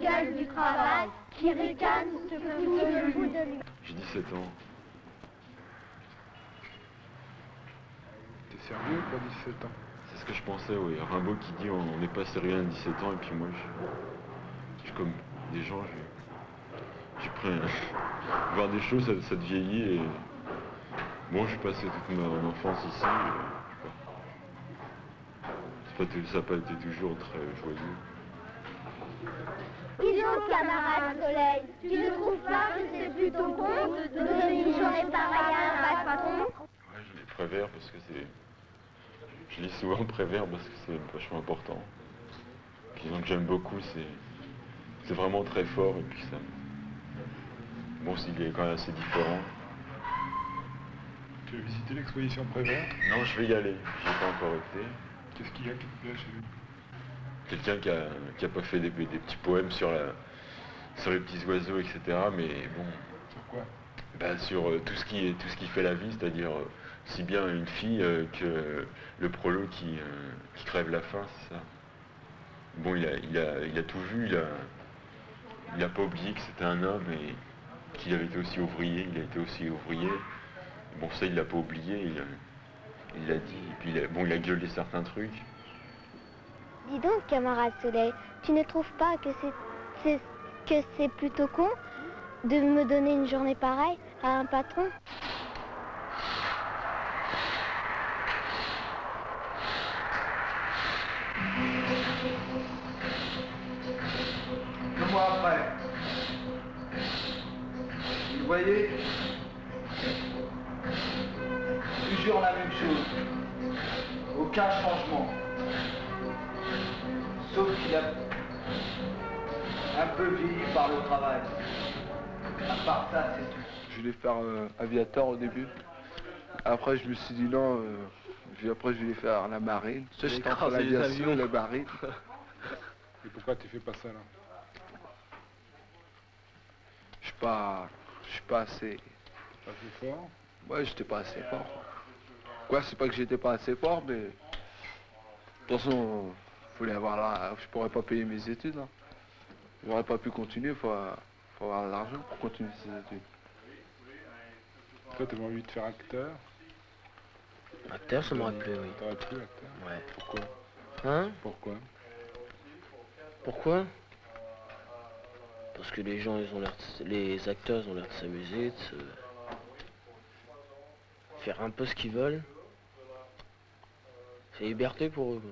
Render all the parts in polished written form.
gueule du travail, qui ricane ce que tout le fout de lui. J'ai 17 ans. T'es sérieux pour 17 ans? C'est ce que je pensais, oui. Rimbaud qui dit on n'est pas sérieux à 17 ans, et puis moi, je comme des gens, j'ai pris voir des choses, ça te vieillit, et bon, j'ai passé toute mon enfance ici, ça n'a pas été toujours très joyeux. Dis donc, camarade Soleil, tu ne trouves pas que c'est plutôt con de donner une journée pareille à un patron? Ouais, je lis Prévert parce que c'est... Je lis souvent Prévert parce que c'est vachement important. Disons que j'aime beaucoup, c'est vraiment très fort, et puis ça... Bon, il est quand même assez différent. Tu as visité l'exposition Prévert? Non, je vais y aller, j'y ai pas encore été. Qu'est-ce qu'il y a qui te plaît chez lui? Quelqu'un qui a pas fait des petits poèmes sur les petits oiseaux, etc. Mais bon. Sur quoi? Ben, sur tout ce qui fait la vie, c'est-à-dire si bien une fille que le prolo qui crève la faim, c'est ça. Bon, il a tout vu, il a pas oublié que c'était un homme et qu'il avait été aussi ouvrier, il a été aussi ouvrier. Bon, ça, il l'a pas oublié, il l'a dit, et puis il a gueulé certains trucs. Dis donc, camarade Soleil, tu ne trouves pas que c'est plutôt con de me donner une journée pareille à un patron? Le mois après, vous voyez, toujours la même chose, aucun changement, sauf qu'il a un peu vieilli par le travail. À part ça, c'est tout. Je voulais faire aviateur au début. Après, je me suis dit non. Puis après, je voulais faire la marine. Tu sais, j'étais entre l'aviation et la marine. Et pourquoi tu fais pas ça là? Je suis pas assez... Pas assez fort? Ouais, j'étais pas assez fort. Quoi, c'est pas que j'étais pas assez fort, mais... De toute façon, fallait avoir là... Je pourrais pas payer mes études, hein. J'aurais pas pu continuer, faut avoir de l'argent pour continuer ses études. Toi, t'avais envie de faire acteur? Acteur, ça m'aurait plu, oui. T'aurais plu, acteur? Ouais. Pourquoi? Hein? Pourquoi? Pourquoi? Parce que les gens, les acteurs, ils ont l'air de s'amuser, de faire un peu ce qu'ils veulent. C'est liberté pour eux.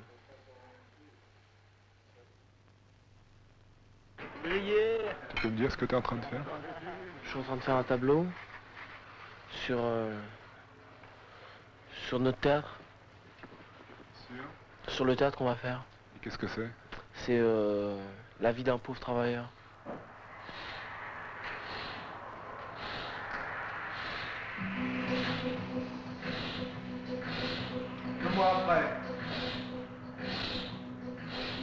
Tu peux me dire ce que tu es en train de faire? Je suis en train de faire un tableau sur notre théâtre. Sur le théâtre qu'on va faire. Et qu'est-ce que c'est? C'est la vie d'un pauvre travailleur. Le mois après,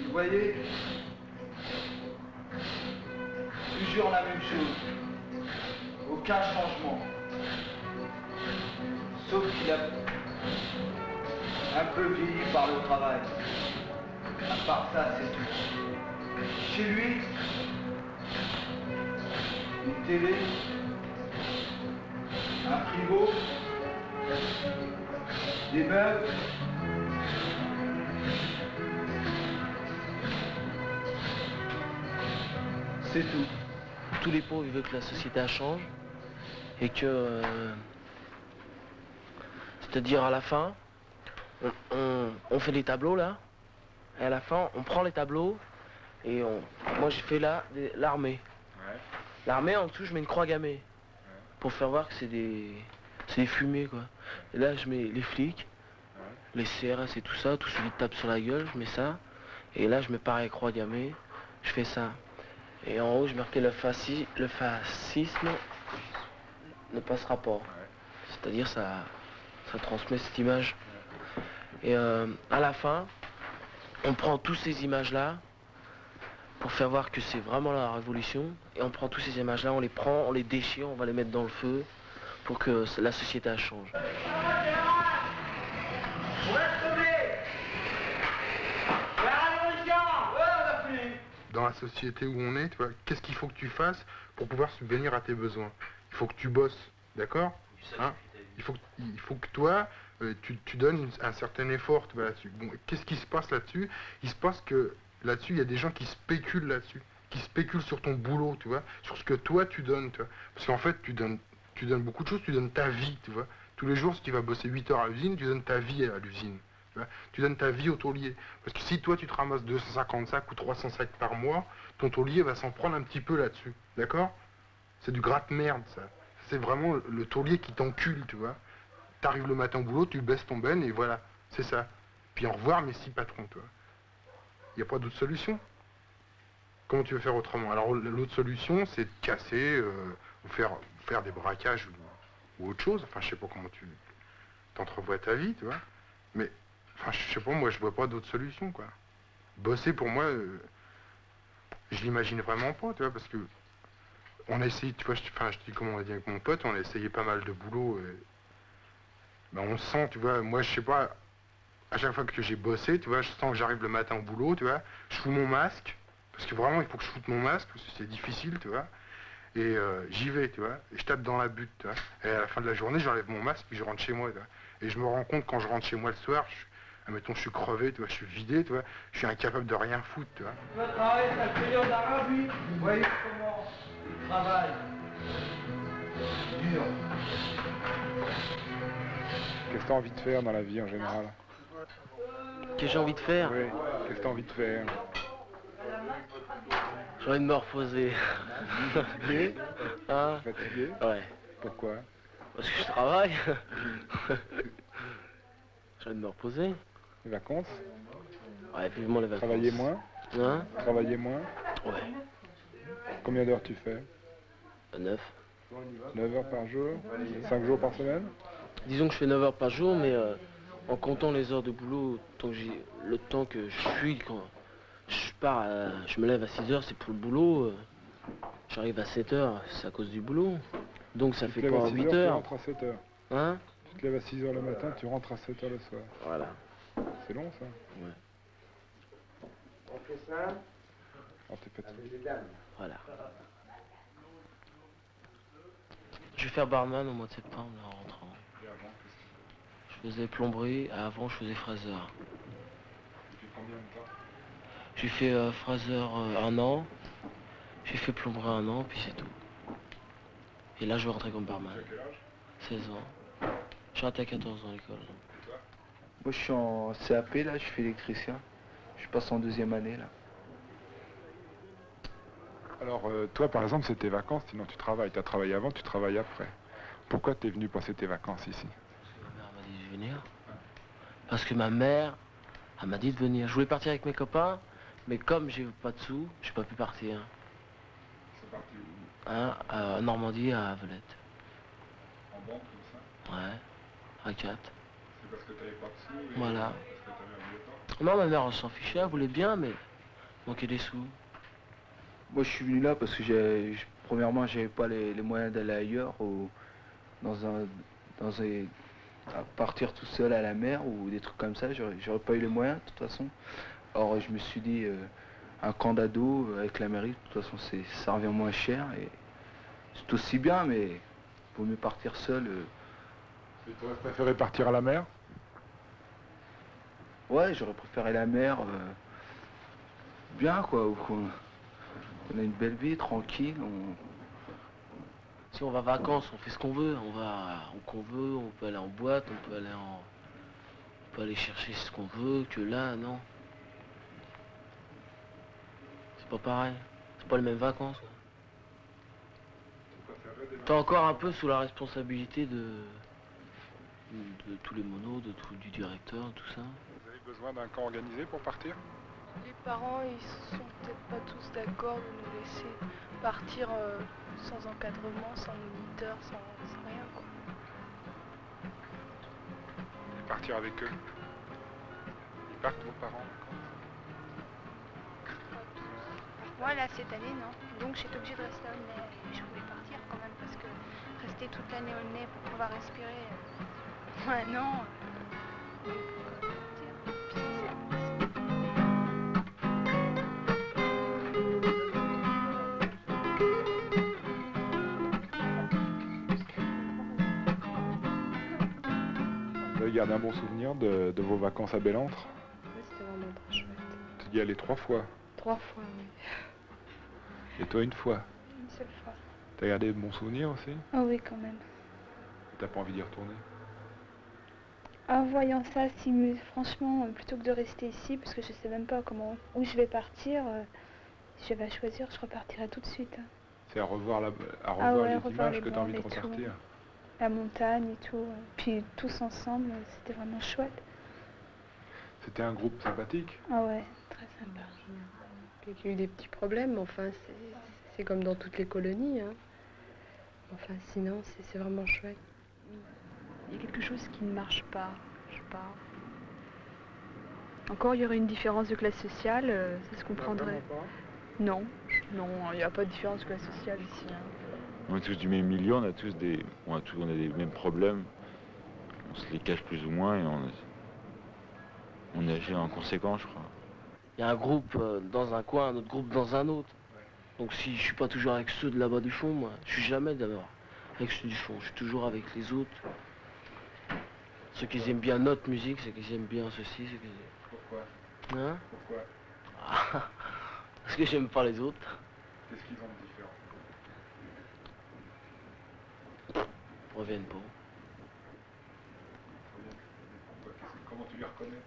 vous voyez, toujours la même chose, aucun changement, sauf qu'il a un peu vieilli par le travail. À part ça, c'est tout. Chez lui, une télé, un frigo, des meubles, c'est tout. Tous les pauvres, ils veulent que la société elle change et que... c'est-à-dire à la fin, on fait des tableaux là, et à la fin, on prend les tableaux et moi j'ai fait là l'armée. Ouais. L'armée, en dessous, je mets une croix gammée. Ouais. Pour faire voir que c'est des fumées, quoi. Et là, je mets les flics, ouais. Les CRS et tout ça, tout celui qui tape sur la gueule, je mets ça. Et là, je mets pareil, croix gammée, je fais ça. Et en haut, je marquais le fascisme ne passera pas. Ouais. C'est-à-dire, ça transmet cette image. Et à la fin, on prend toutes ces images-là pour faire voir que c'est vraiment la révolution. Et on prend toutes ces images-là, on les prend, on les déchire, on va les mettre dans le feu pour que la société elle change. dans la société où on est, tu vois, qu'est-ce qu'il faut que tu fasses pour pouvoir subvenir à tes besoins? Il faut que tu bosses, d'accord? Hein? Il faut que toi, tu donnes un certain effort, tu vois, là-dessus. Bon, qu'est-ce qui se passe là-dessus? Il se passe que là-dessus, il y a des gens qui spéculent là-dessus, qui spéculent sur ton boulot, tu vois, sur ce que toi tu donnes, tu vois. Parce qu'en fait, tu donnes beaucoup de choses, tu donnes ta vie, tu vois. Tous les jours, si tu vas bosser 8 heures à l'usine, tu donnes ta vie à l'usine. Tu vois. Tu donnes ta vie au taulier. Parce que si toi, tu te ramasses 250 sacs ou 300 sacs par mois, ton taulier va s'en prendre un petit peu là-dessus. D'accord? C'est du gratte-merde, ça. C'est vraiment le taulier qui t'encule, tu vois. T'arrives le matin au boulot, tu baisses ton ben et voilà. C'est ça. Puis au revoir, mes 6 patrons, tu vois. Il n'y a pas d'autre solution. Comment tu veux faire autrement? Alors l'autre solution, c'est de casser, ou faire des braquages ou autre chose. Enfin, je sais pas comment tu t'entrevois ta vie, tu vois. Mais, enfin, je sais pas, moi, je vois pas d'autre solution, quoi. Bosser, pour moi, je l'imagine vraiment pas, tu vois, parce que on a essayé, tu vois, je dis comme on a dit avec mon pote, on a essayé pas mal de boulot. Ben, on sent, tu vois, moi, je sais pas, à chaque fois que j'ai bossé, tu vois, je sens que j'arrive le matin au boulot, tu vois, je fous mon masque, parce que vraiment, il faut que je foute mon masque, parce que c'est difficile, tu vois. Et j'y vais, tu vois, et je tape dans la butte, tu vois. Et à la fin de la journée, j'enlève mon masque, puis je rentre chez moi, tu vois. Et je me rends compte quand je rentre chez moi le soir, admettons, je suis crevé, tu vois, je suis vidé, tu vois, je suis incapable de rien foutre, tu vois. Tu vas travailler ta période d'Arabie, vous voyez comment il travaille. Dur. Qu'est-ce que tu as envie de faire dans la vie en général? Que j'ai envie de faire? Oui, qu'est-ce que tu as envie de faire? J'ai envie de me reposer. Fatigué? Hein? Fatigué? Ouais. Pourquoi? Parce que je travaille. J'ai envie de me reposer. Les vacances? Ouais, vivement les vacances. Travailler moins? Hein? Travailler moins? Ouais. Combien d'heures tu fais? 9. 9 heures par jour? 5 jours par semaine? Disons que je fais 9 heures par jour, mais en comptant les heures de boulot, le temps que je suis, quand je pars, je me lève à 6 heures, c'est pour le boulot. J'arrive à 7 heures, c'est à cause du boulot. Donc ça fait pas 8 Tu heures. rentres à 7 heures. Hein? Tu te lèves à 6 heures le matin, tu rentres à 7 heures le soir. Voilà. C'est long, ça? Ouais. On fait ça Alors, t'es fatigué. avec les dames. Voilà. Je vais faire barman au mois de septembre, là, en rentrant. Je faisais plomberie, avant je faisais fraiseur. Depuis combien de temps? J'ai fait fraiseur 1 an, j'ai fait plomberie 1 an, puis c'est tout. Et là je vais rentrer comme barman. Tu as quel âge? 16 ans. J'ai raté à 14 ans à l'école. Moi je suis en CAP là, je suis électricien. Je passe en 2e année là. Alors, toi, par exemple, c'est tes vacances, sinon tu travailles. Tu as travaillé avant, tu travailles après. Pourquoi tu es venu passer tes vacances ici? Ma mère m'a dit de venir. Parce que ma mère, elle m'a dit de venir. Je voulais partir avec mes copains, mais comme j'ai pas de sous, j'ai pas pu partir. C'est parti où? Hein, à Normandie, à Avelette. En banque, comme ça? Ouais, à 4. C'est parce que tu n'avais pas de sous et Voilà. parce que tu n'avais pas? Non, ma mère, elle s'en fichait, elle voulait bien, mais manquait des sous. Moi je suis venu là parce que premièrement j'avais pas les moyens d'aller ailleurs ou à partir tout seul à la mer ou des trucs comme ça, j'aurais pas eu les moyens de toute façon. Alors je me suis dit un camp d'ado avec la mairie, de toute façon ça revient moins cher et c'est aussi bien, mais vaut mieux partir seul. Et tu aurais préféré partir à la mer? Ouais, j'aurais préféré la mer, bien quoi, où on a une belle vie, tranquille, Si on va en vacances, on fait ce qu'on veut. On va où qu'on veut, on peut aller en boîte, on peut aller chercher ce qu'on veut, que là, non. C'est pas pareil. C'est pas les mêmes vacances. T'es encore un peu sous la responsabilité de tous les monos, du directeur, tout ça. Vous avez besoin d'un camp organisé pour partir? Les parents, ils sont peut-être pas tous d'accord de nous laisser partir sans encadrement, sans moniteur, sans rien, quoi. Et partir avec eux? Ils partent, vos parents? Moi, là, cette année, non. Donc, j'étais obligée de rester au nez. Et je voulais partir quand même, parce que rester toute l'année au nez pour pouvoir respirer, ouais, non. Pourquoi partir? Puis, gardes un bon souvenir de vos vacances à Bellentre? Oui, c'était vraiment très chouette. Tu y allais 3 fois. 3 fois, oui. Et toi, une fois? Une seule fois. T'as gardé de bons souvenirs aussi? Ah oui, quand même. T'as pas envie d'y retourner? En voyant ça, si, franchement, plutôt que de rester ici, parce que je sais même pas où je vais partir, si je vais choisir, je repartirai tout de suite. Hein. C'est à revoir, Ah ouais, les revoir images les que t'as envie de bandes et tout. repartir. La montagne et tout. Puis tous ensemble, c'était vraiment chouette. C'était un groupe sympathique? Ah ouais, très sympa. Il y a eu des petits problèmes, mais enfin, c'est comme dans toutes les colonies. Hein. Enfin, sinon, c'est vraiment chouette. Il y a quelque chose qui ne marche pas, je sais pas. Encore, il y aurait une différence de classe sociale, ça se comprendrait. Non, non, il n'y a pas de différence de classe sociale ici. Hein. On est tous du même milieu, on a les mêmes problèmes. On se les cache plus ou moins et on agit en conséquence, je crois. Il y a un groupe dans un coin, un autre groupe dans un autre. Donc si je suis pas toujours avec ceux de là-bas du fond, moi, je suis jamais d'abord avec ceux du fond, je suis toujours avec les autres. Ceux qui aiment bien notre musique, ceux qui aiment bien ceci, ceux qui... Pourquoi? Hein? Pourquoi? Ah, parce que j'aime pas les autres. Qu'est-ce qu'ils ont de différent? Ils reviennent pas. Comment tu les reconnais?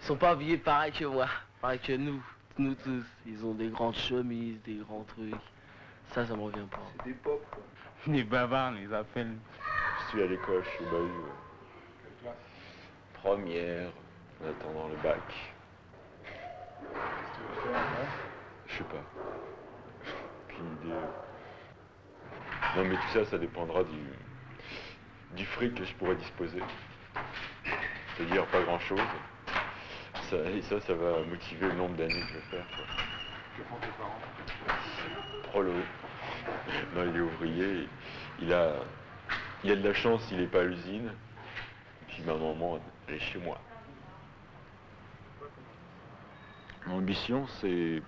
Ils sont pas habillés pareil que moi, pareil que nous tous. Ils ont des grandes chemises, des grands trucs. Ça me revient pas. C'est des pop, quoi. Les bavards, on les appelle. Je suis à l'école, je suis au bahut. Quelle classe? Première, en attendant le bac. Qu'est-ce que tu veux faire après? Je sais pas. Aucune idée. Non mais tout ça, ça dépendra du fric que je pourrais disposer. C'est-à-dire pas grand-chose. Et ça va motiver le nombre d'années que je vais faire. Quoi. Que font tes parents? Prolo. Non, il est ouvrier. Il a de la chance, il n'est pas à l'usine. Puis ma maman, elle est chez moi. Mon ambition, c'est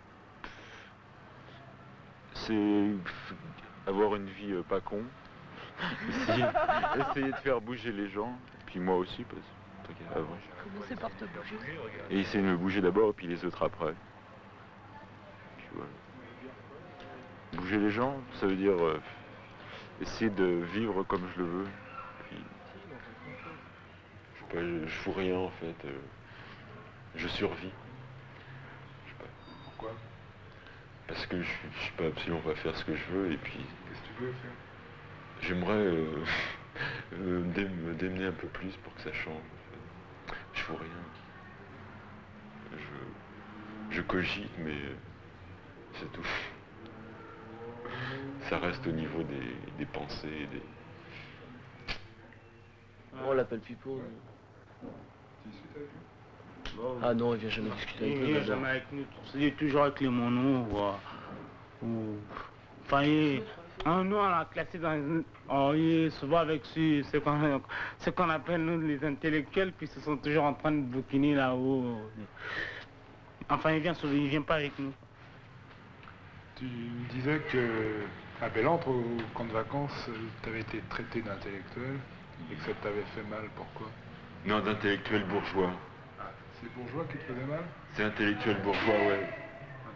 avoir une vie pas con. Essayer de faire bouger les gens. Puis moi aussi, parce que avant. Commencer par te bouger. Et essayer de me bouger d'abord, et puis les autres après. Puis voilà. Bouger les gens, ça veut dire essayer de vivre comme je le veux. Puis, je sais pas, je fous rien en fait. Je survis. Je sais pas. Pourquoi? Parce que je peux absolument pas faire ce que je veux et puis. Qu'est-ce que tu veux faire? J'aimerais me démener un peu plus pour que ça change. Je fous rien. Je cogite, mais c'est tout. Ça reste au niveau des pensées, des... On l'appelle Pipo. Tu discutes avec lui? Ah non, il vient jamais discuter avec Il nous. vient jamais avec nous. Il est toujours avec les monos. Enfin, nous, on l'a classé dans... il est souvent avec ce qu'on appelle nous les intellectuels, puis ils sont toujours en train de bouquiner là-haut. Enfin, il vient pas avec nous. Tu disais que à Bellentre, au camp de vacances, tu avais été traité d'intellectuel et que ça t'avait fait mal. Pourquoi? Non, d'intellectuel bourgeois. Ah, c'est bourgeois qui te faisait mal? C'est intellectuel bourgeois, ouais.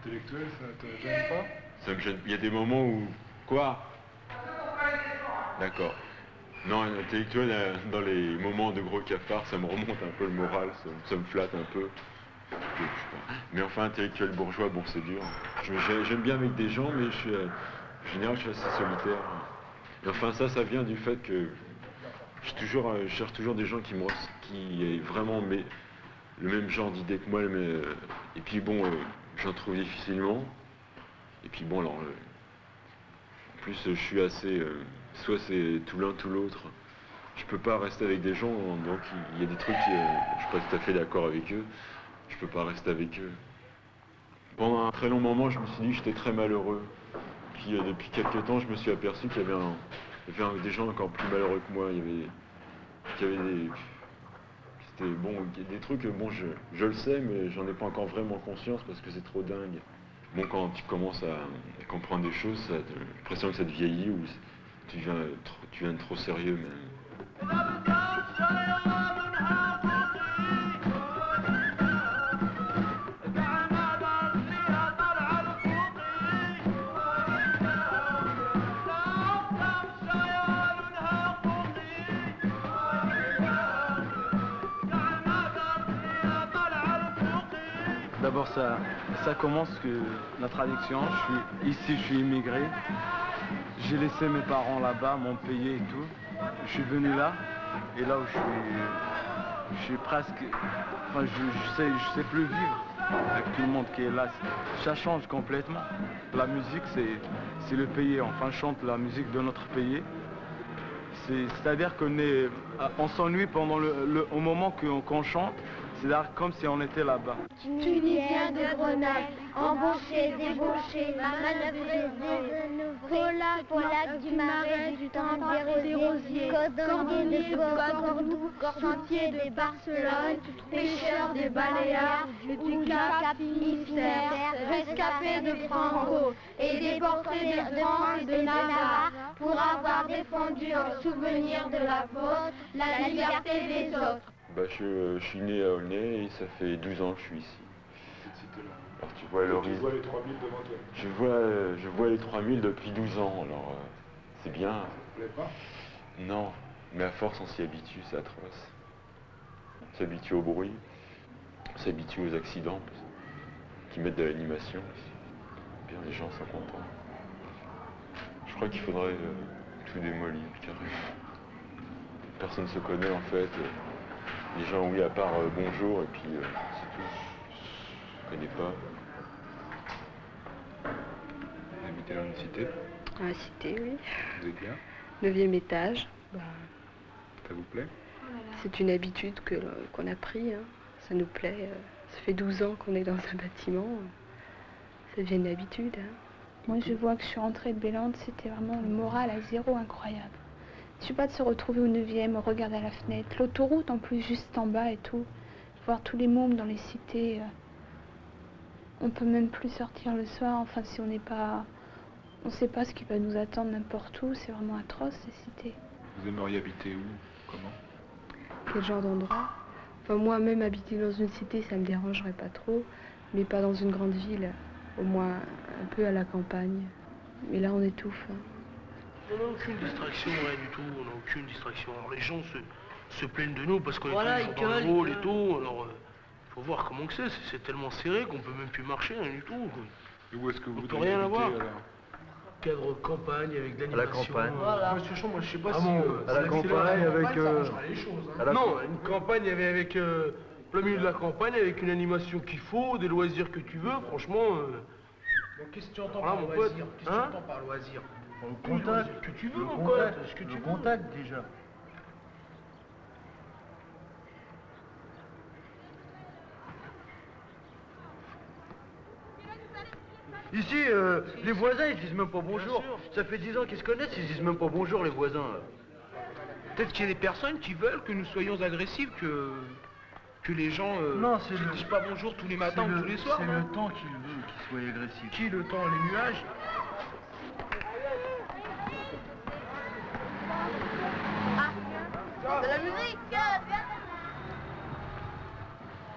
Intellectuel, ça te gêne pas? Ça me gêne. Il y a des moments où... Quoi? D'accord. Non, un intellectuel, dans les moments de gros cafard, ça me remonte un peu le moral, ça me flatte un peu. Mais enfin, intellectuel bourgeois, bon, c'est dur. J'aime bien avec des gens, mais en général, je suis assez solitaire. Et enfin, ça vient du fait que je cherche toujours des gens qui aient vraiment le même genre d'idée que moi. Et puis bon, j'en trouve difficilement. Et puis bon, alors... en plus, je suis assez... soit c'est tout l'un, tout l'autre. Je peux pas rester avec des gens, donc il y a des trucs je suis pas tout à fait d'accord avec eux. Je peux pas rester avec eux. Pendant un très long moment, je me suis dit que j'étais très malheureux. Puis depuis quelques temps, je me suis aperçu qu'il y avait des gens encore plus malheureux que moi. Il y avait des trucs, bon, je le sais, mais j'en ai pas encore vraiment conscience parce que c'est trop dingue. Bon, quand tu commences à comprendre des choses, j'ai l'impression que ça te vieillit ou tu deviens trop sérieux même. D'abord, ça commence que notre addiction. Je suis immigré. J'ai laissé mes parents là-bas, m'ont payé et tout. Je suis venu là, et là où je suis presque... Enfin, je sais plus vivre avec tout le monde qui est là. Ça change complètement. La musique, c'est le pays. Enfin, on chante la musique de notre pays. C'est-à-dire qu'on s'ennuie pendant au moment qu'on chante. C'est-à-dire comme si on était là-bas. Tunisien de Grenade, embauché, débauché, manœuvré, Polac du Marais, du Temple des Rosiers, cordonnier de Cordoue, sentier de Barcelone, pêcheur des Baléares, du Cap Finistère, rescapé de Franco et déporté de France et de Navarre pour avoir défendu en souvenir de la vôtre la liberté des autres. Bah, je suis né à Aulnay et ça fait 12 ans que je suis ici. Alors tu vois l'horizon. Tu vois les 3000 devant toi. Je vois les 3000 depuis 12 ans, alors c'est bien. Ça te plaît pas? Non, mais à force on s'y habitue, c'est atroce. On s'habitue au bruit, on s'habitue aux accidents qui mettent de l'animation. Bien, les gens sont contents. Je crois qu'il faudrait tout démolir carrément. Personne ne se connaît en fait. Les gens, oui, à part bonjour, et puis c'est tout. Je ne connais pas. Vous habitez dans une cité? Dans la cité, oui. Vous êtes bien? 9e étage. Bah, ça vous plaît? C'est une habitude qu'on a pris. Hein. Ça nous plaît. Ça fait 12 ans qu'on est dans un bâtiment. Ça devient une habitude. Hein. Moi, je vois que je suis rentrée de Bélande, c'était vraiment le moral à zéro incroyable. Je sais pas, de se retrouver au 9e, regarder à la fenêtre, l'autoroute en plus juste en bas et tout, voir tous les mômes dans les cités. On peut même plus sortir le soir, enfin si on n'est pas... On sait pas ce qui va nous attendre n'importe où, c'est vraiment atroce ces cités. Vous aimeriez habiter où? Comment? Quel genre d'endroit? Enfin moi-même habiter dans une cité ça me dérangerait pas trop, mais pas dans une grande ville, au moins un peu à la campagne. Mais là on étouffe. Hein. On n'a aucune distraction, rien du tout, on n'a aucune distraction. Alors les gens se plaignent de nous parce qu'on voilà, est toujours dans le hall et tout, alors faut voir comment que c'est tellement serré qu'on peut même plus marcher, rien du tout. Et où est-ce que vous peut rien avoir. Alors cadre campagne avec de l'animation. À la campagne. Voilà. Monsieur Champ, moi je sais pas si... à la campagne avec... Ça changera les choses. Hein. Non, une campagne avec plein milieu de la campagne, avec une animation qu'il faut, des loisirs que tu veux, franchement... Donc qu'est-ce que tu entends par loisir? Qu'est-ce que tu entends par loisir? Le contact, que tu veux, le mon contact, pote, ce que tu le veux. contact déjà. Ici, les voisins, ils disent même pas bonjour. Ça fait 10 ans qu'ils se connaissent, ils disent même pas bonjour, les voisins. Peut-être qu'il y a des personnes qui veulent que nous soyons agressifs, que les gens ne disent pas bonjour tous les matins ou tous les soirs. C'est le temps qu'il veut qu'ils soient agressifs. Qui le temps? Les nuages? De la musique!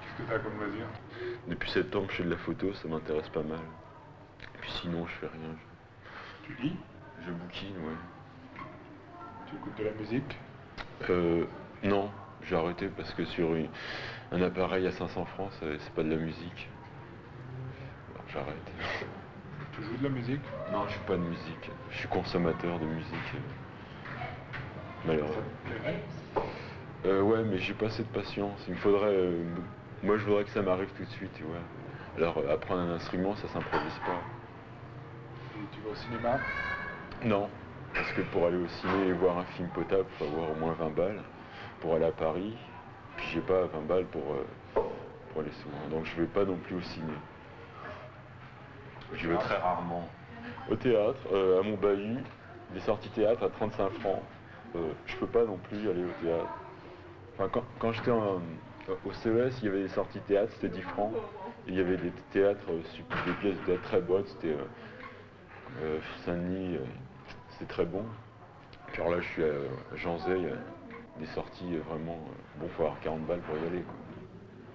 Qu'est-ce que t'as comme loisir? Depuis septembre, je fais de la photo, ça m'intéresse pas mal. Et puis sinon, je fais rien. Tu lis? Je bouquine, ouais. Tu écoutes de la musique? Non, j'ai arrêté parce que sur un appareil à 500 francs, c'est pas de la musique. Alors j'arrête. Tu joues de la musique? Non, je suis pas de musique. Je suis consommateur de musique. Malheureusement. Ouais, mais j'ai pas assez de patience. Il me faudrait... moi, je voudrais que ça m'arrive tout de suite, tu vois. Alors, apprendre un instrument, ça s'improvise pas. Et tu vas au cinéma? Non, parce que pour aller au ciné et voir un film potable, il faut avoir au moins 20 balles. Pour aller à Paris, puis j'ai pas 20 balles pour aller souvent. Donc je vais pas non plus au ciné. Je vais très rarement. Au théâtre, à mon bahut, des sorties théâtre à 35 francs. Je peux pas non plus aller au théâtre. Enfin, quand j'étais au CES, il y avait des sorties théâtre, c'était 10 francs. Et il y avait des théâtres, des pièces de théâtre très bonnes, c'était Saint-Denis, c'était très bon. Alors là, je suis à Janzay, des sorties vraiment... bon, faut avoir 40 balles pour y aller, quoi.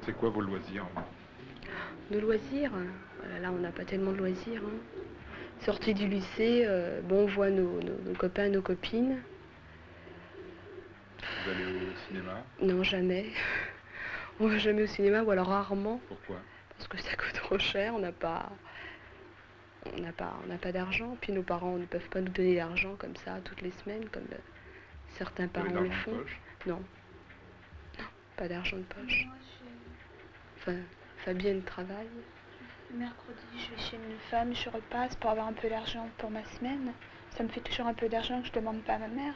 C'est quoi vos loisirs? Nos loisirs, là on n'a pas tellement de loisirs. Hein. Sortie du lycée, bon, on voit nos copains, nos copines. Vous allez au cinéma? Non, jamais. On va jamais au cinéma, ou alors rarement. Pourquoi? Parce que ça coûte trop cher, on n'a pas d'argent. Puis nos parents ne peuvent pas nous donner d'argent comme ça toutes les semaines, comme certains parents le font. Non. Non, pas d'argent de poche. Enfin, Fabienne travaille. Le mercredi, je vais chez une femme, je repasse pour avoir un peu d'argent pour ma semaine. Ça me fait toujours un peu d'argent que je demande pas à ma mère.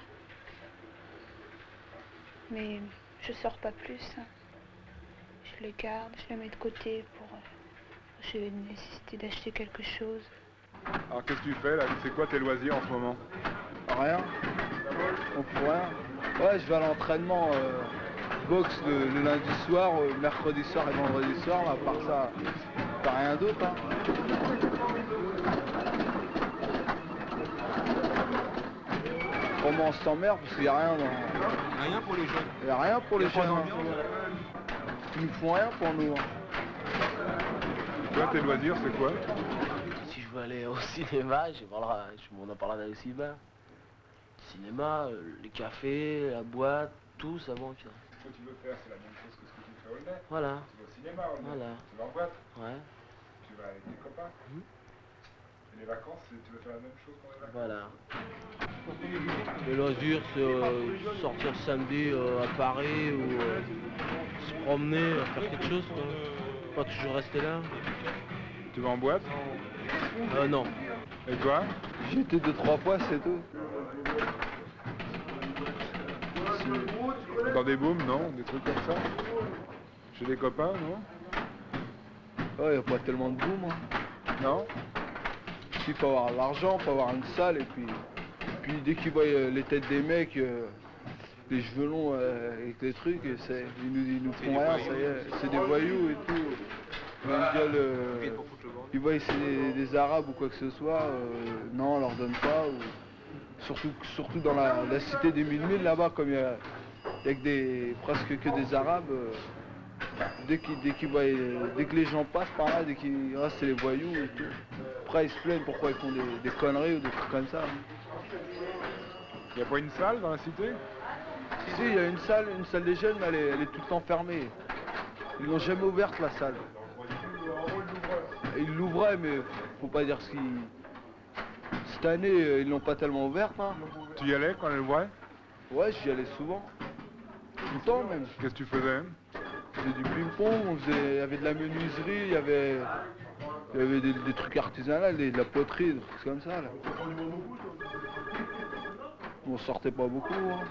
Mais je sors pas plus. Je les garde, je les mets de côté pour... j'ai une nécessité d'acheter quelque chose. Alors qu'est-ce que tu fais là? C'est quoi tes loisirs en ce moment? Rien. On fout rien. Ouais, je vais à l'entraînement boxe le lundi soir, mercredi soir et vendredi soir, mais à part ça, pas rien d'autre. Hein. Comment on s'emmerde parce qu'il n'y a rien dans... Rien pour les jeunes. Il n'y a rien pour les jeunes. Ils nous font rien pour nous. Toi, tes loisirs, c'est quoi? Si je veux aller au cinéma, on en parlera d'aller au cinéma. Cinéma, les cafés, la boîte, tout ça manque. Ce que tu veux faire, c'est la même chose que ce que tu fais au net. Voilà. Tu vas au cinéma au net. Voilà. Tu vas en boîte. Ouais. Tu vas avec tes copains. Et les vacances, tu veux faire la même chose pour les vacances. Voilà. Les loisirs, c'est sortir samedi à Paris ou se promener, faire quelque chose, quoi. Pas toujours rester là. Tu vas en boîte? Non. Et toi? J'ai été 2-3 fois, c'est tout. Dans des booms, non? Des trucs comme ça? Chez des copains, non? Ouais, y a pas tellement de boom. Hein. Non? Il faut avoir l'argent, il faut avoir une salle, et puis dès qu'ils voient les têtes des mecs, les cheveux longs avec les trucs, ils nous font rien, ça y est, c'est des voyous et tout. Ils voient que c'est des Arabes ou quoi que ce soit, non, on leur donne pas. Surtout dans la cité des 1000 là-bas, comme il y a presque que des Arabes, dès que les gens passent par là, dès qu'ils restent, c'est les voyous et tout. Après, ils se plaignent pourquoi ils font des conneries ou des trucs comme ça. Il n'y a pas une salle dans la cité? Si, il y a une salle des jeunes, mais elle est tout le temps fermée. Ils l'ont jamais ouverte, la salle. Ils l'ouvraient, mais faut pas dire ce qu'ils... Cette année, ils l'ont pas tellement ouverte. Hein. Tu y allais quand elle ouvrait? Ouais, j'y allais souvent. Tout le temps même. Qu'est-ce que tu faisais? On faisait du ping-pong, il y avait de la menuiserie, il y avait des trucs artisanaux, de la poterie, des trucs comme ça. Là. On sortait pas beaucoup. Hein.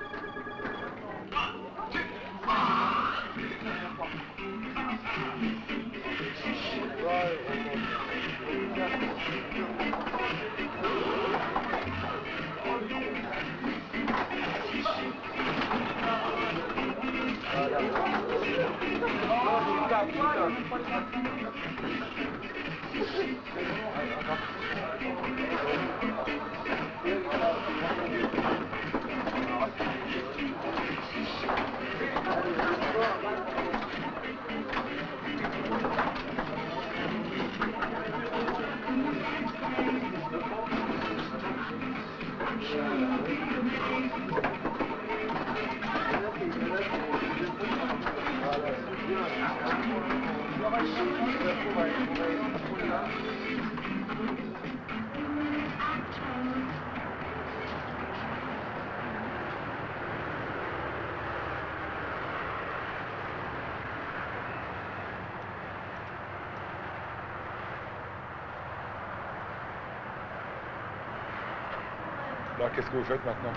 Alors qu'est-ce que vous faites maintenant?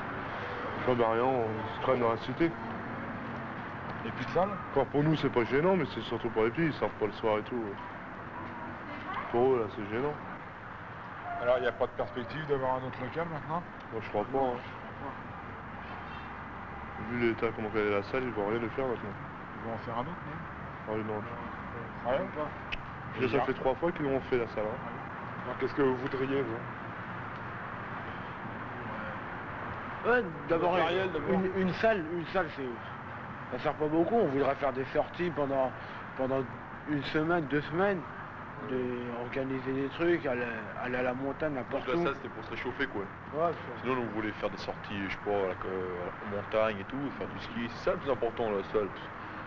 Bah rien, on se traîne dans la cité. Et plus de salle? Enfin, pour nous c'est pas gênant, mais c'est surtout pour les petits, ils sortent pas le soir et tout. Pour eux là c'est gênant. Alors il n'y a pas de perspective d'avoir un autre local maintenant? Moi je crois pas. Hein. Vu l'état comment elle est la salle, ils vont rien le faire maintenant. Ils vont en faire un autre, non? Ah oui, non. Rien ou pas? Déjà ça fait 3 fois qu'ils l'ont fait la salle. Hein. Alors qu'est-ce que vous voudriez, vous? Ouais, d'abord une salle, ça sert pas beaucoup. On voudrait faire des sorties pendant une semaine, 2 semaines, organiser des trucs, aller à la montagne, n'importe où. Donc là, ça c'était pour se réchauffer quoi. Ouais, sinon on voulait faire des sorties, je sais pas, en montagne et tout, faire du ski. C'est ça le plus important la salle.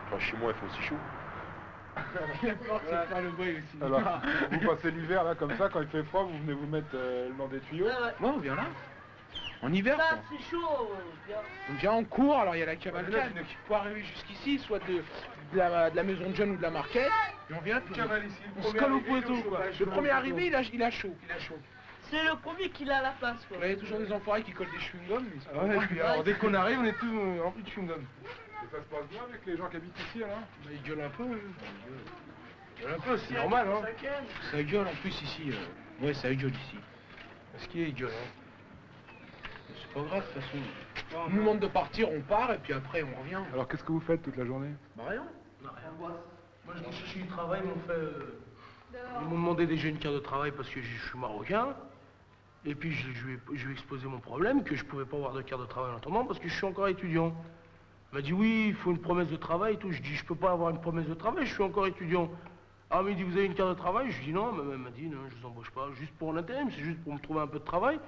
Enfin, chez moi il fait aussi chaud. C'est pas le bruit aussi. Alors, vous passez l'hiver là comme ça, quand il fait froid, vous venez vous mettre dans des tuyaux. Ouais, on vient là. En hiver, quoi. C'est chaud. On vient en cours, alors il y a la cavalcade qui peut arriver jusqu'ici, soit de la maison de jeunes ou de la marquette, et on vient, puis on se colle au poteau, quoi. Le premier arrivé, il a chaud. C'est le premier qui a la place, quoi. Il y a toujours des enfoirés qui collent des chewing-gums. Ouais, et puis alors dès qu'on arrive, on est tous remplis de chewing-gum. Et ça se passe bien avec les gens qui habitent ici alors? Bah, ils gueulent un peu. Ils gueulent un peu, c'est normal, hein. Ça gueule en plus ici. Ouais, ça gueule ici. Parce qu'il gueule, hein. C'est pas grave, de toute façon. On nous demande de partir, on part, et puis après, on revient. Alors qu'est-ce que vous faites toute la journée? Bah rien. On n'a rien. Moi, je vais chercher du travail, ils m'ont demandé déjà une carte de travail parce que je suis marocain. Et puis, je lui ai exposé mon problème, que je pouvais pas avoir de carte de travail en attendant parce que je suis encore étudiant. Il m'a dit, oui, il faut une promesse de travail et tout. Je dis, je peux pas avoir une promesse de travail, je suis encore étudiant. Ah, mais il dit, vous avez une carte de travail? Je dis, non, mais elle m'a dit, non, je vous embauche pas, juste pour l'intérim, c'est juste pour me trouver un peu de travail.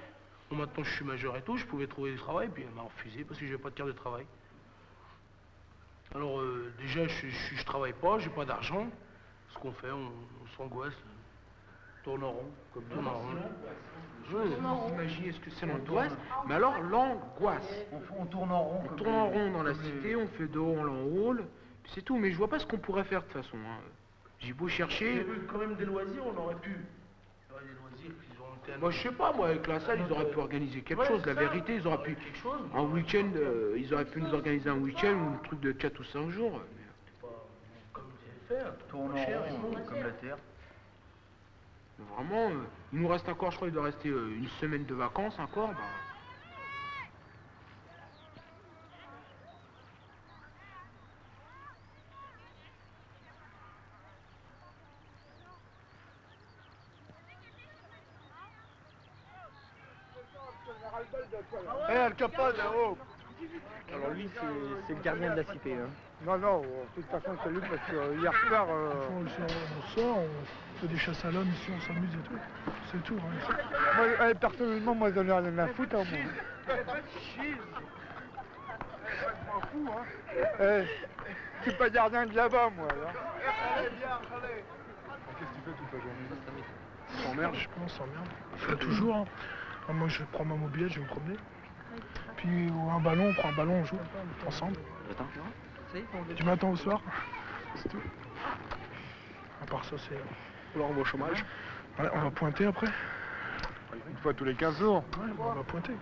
Bon, maintenant, je suis majeur et tout, je pouvais trouver du travail, puis elle m'a refusé parce que j'avais pas de carte de travail. Alors, déjà, je travaille pas, j'ai pas d'argent. Ce qu'on fait, on s'angoisse, tourne en rond, comme tourne en rond. Vous imaginez ce que c'est l'angoisse? Mais alors, l'angoisse. On tourne en rond. On tourne en rond dans la cité, on fait de haut en haut, puis c'est tout. Mais je vois pas ce qu'on pourrait faire de toute façon. Hein. J'ai beau chercher. Il y avait quand même des loisirs, on aurait pu. Il y aurait des loisirs qu'ils ont été. Moi, je sais pas, moi, avec la salle, ils auraient pu organiser quelque chose. La vérité, ils auraient pu. Un week-end, ils auraient pu nous organiser un week-end ou un truc de 4 ou 5 jours. Mais... Comme ils avaient fait, tourne en rond, comme la terre. Vraiment, il nous reste encore, je crois, il doit rester une semaine de vacances encore. Bah... Eh, Al Capone, oh! Alors lui, c'est le gardien de la cité. Hein. Non, de toute façon, c'est lui parce que hier soir... On sort, on fait des chasses à l'homme ici, on s'amuse et tout. C'est tout. Hein. Moi, personnellement, moi, j'en ai rien à foutre. Hein, moi. Je suis pas gardien de là-bas, moi. Qu'est-ce que tu fais toute la journée? On s'emmerde, je pense, on s'emmerde. Je fais toujours. Hein. Moi, je prends ma mobilette, je vais me promener. Puis un ballon, on prend un ballon, on joue ensemble. Du matin au soir, c'est tout. À part ça, c'est... Alors on va au chômage. Ouais, on va pointer après. Une fois tous les 15 jours? Ouais, on va pointer.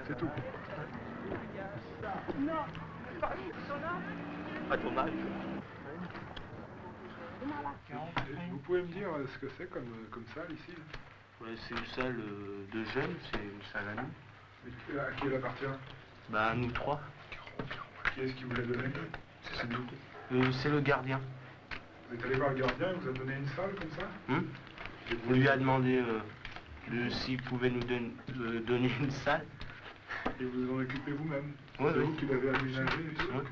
C'est tout. À ton âge. Vous pouvez me dire ce que c'est comme salle ici? Ouais, c'est une salle de jeunes, c'est une salle à nous. À qui elle appartient? Bah à nous trois. Qui est-ce qui vous l'a donné? C'est nous. C'est le gardien. Vous êtes allé voir le gardien, il vous a donné une salle comme ça? On lui a demandé s'il pouvait nous donner une salle. Et vous en occupez vous-même? Ouais, c'est vous qui l'avez aménagé et tout? Ouais.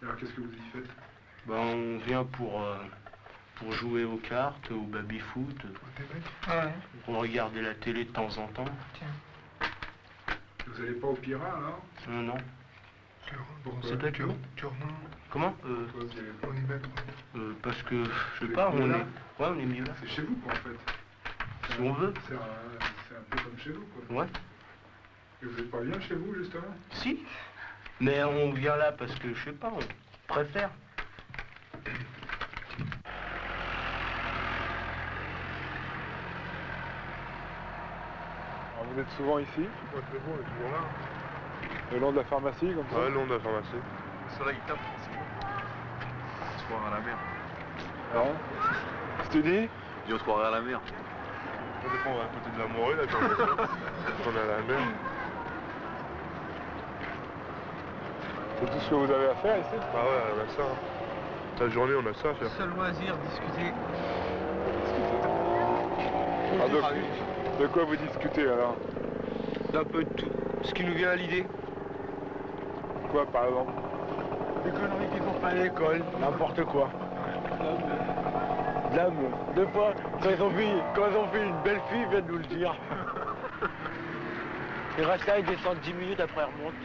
Et alors qu'est-ce que vous y faites? Bah on vient pour jouer aux cartes, au baby-foot. Pour regarder la télé de temps en temps. Vous allez pas au Pirat, là? Non. C'est peut-être lui. Comment On y mettre. Parce que, je sais pas, on est mieux là. C'est chez vous, quoi, en fait. Si on veut. C'est un peu comme chez vous, quoi. Ouais. Et vous êtes pas bien chez vous, justement? Si. Mais on vient là parce que, je sais pas, on préfère. Alors, vous êtes souvent ici? Moi, c'est bon, on est toujours là. Le long de la pharmacie, comme ça? Ouais, le long de la pharmacie. Le soleil tape, c'est bon. On se croirait à la mer. Alors, qu'est-ce que tu dis? On se croirait à la mer. Ça dépend, on est à côté de la Morée, là, quand on est à la mer. C'est tout ce que vous avez à faire ici? Ah ouais, on a ça. La journée, on a ça à faire. Seul loisir, discuter. De quoi vous discutez alors? d'un peu de tout. Ce qui nous vient à l'idée. Quoi, par exemple? Des conneries qu'ils ont fait à l'école, n'importe quoi. Là, deux fois, quand ils ont vu une belle fille, ils viennent nous le dire. Ils restent là, ils descendent 10 minutes, après ils remontent.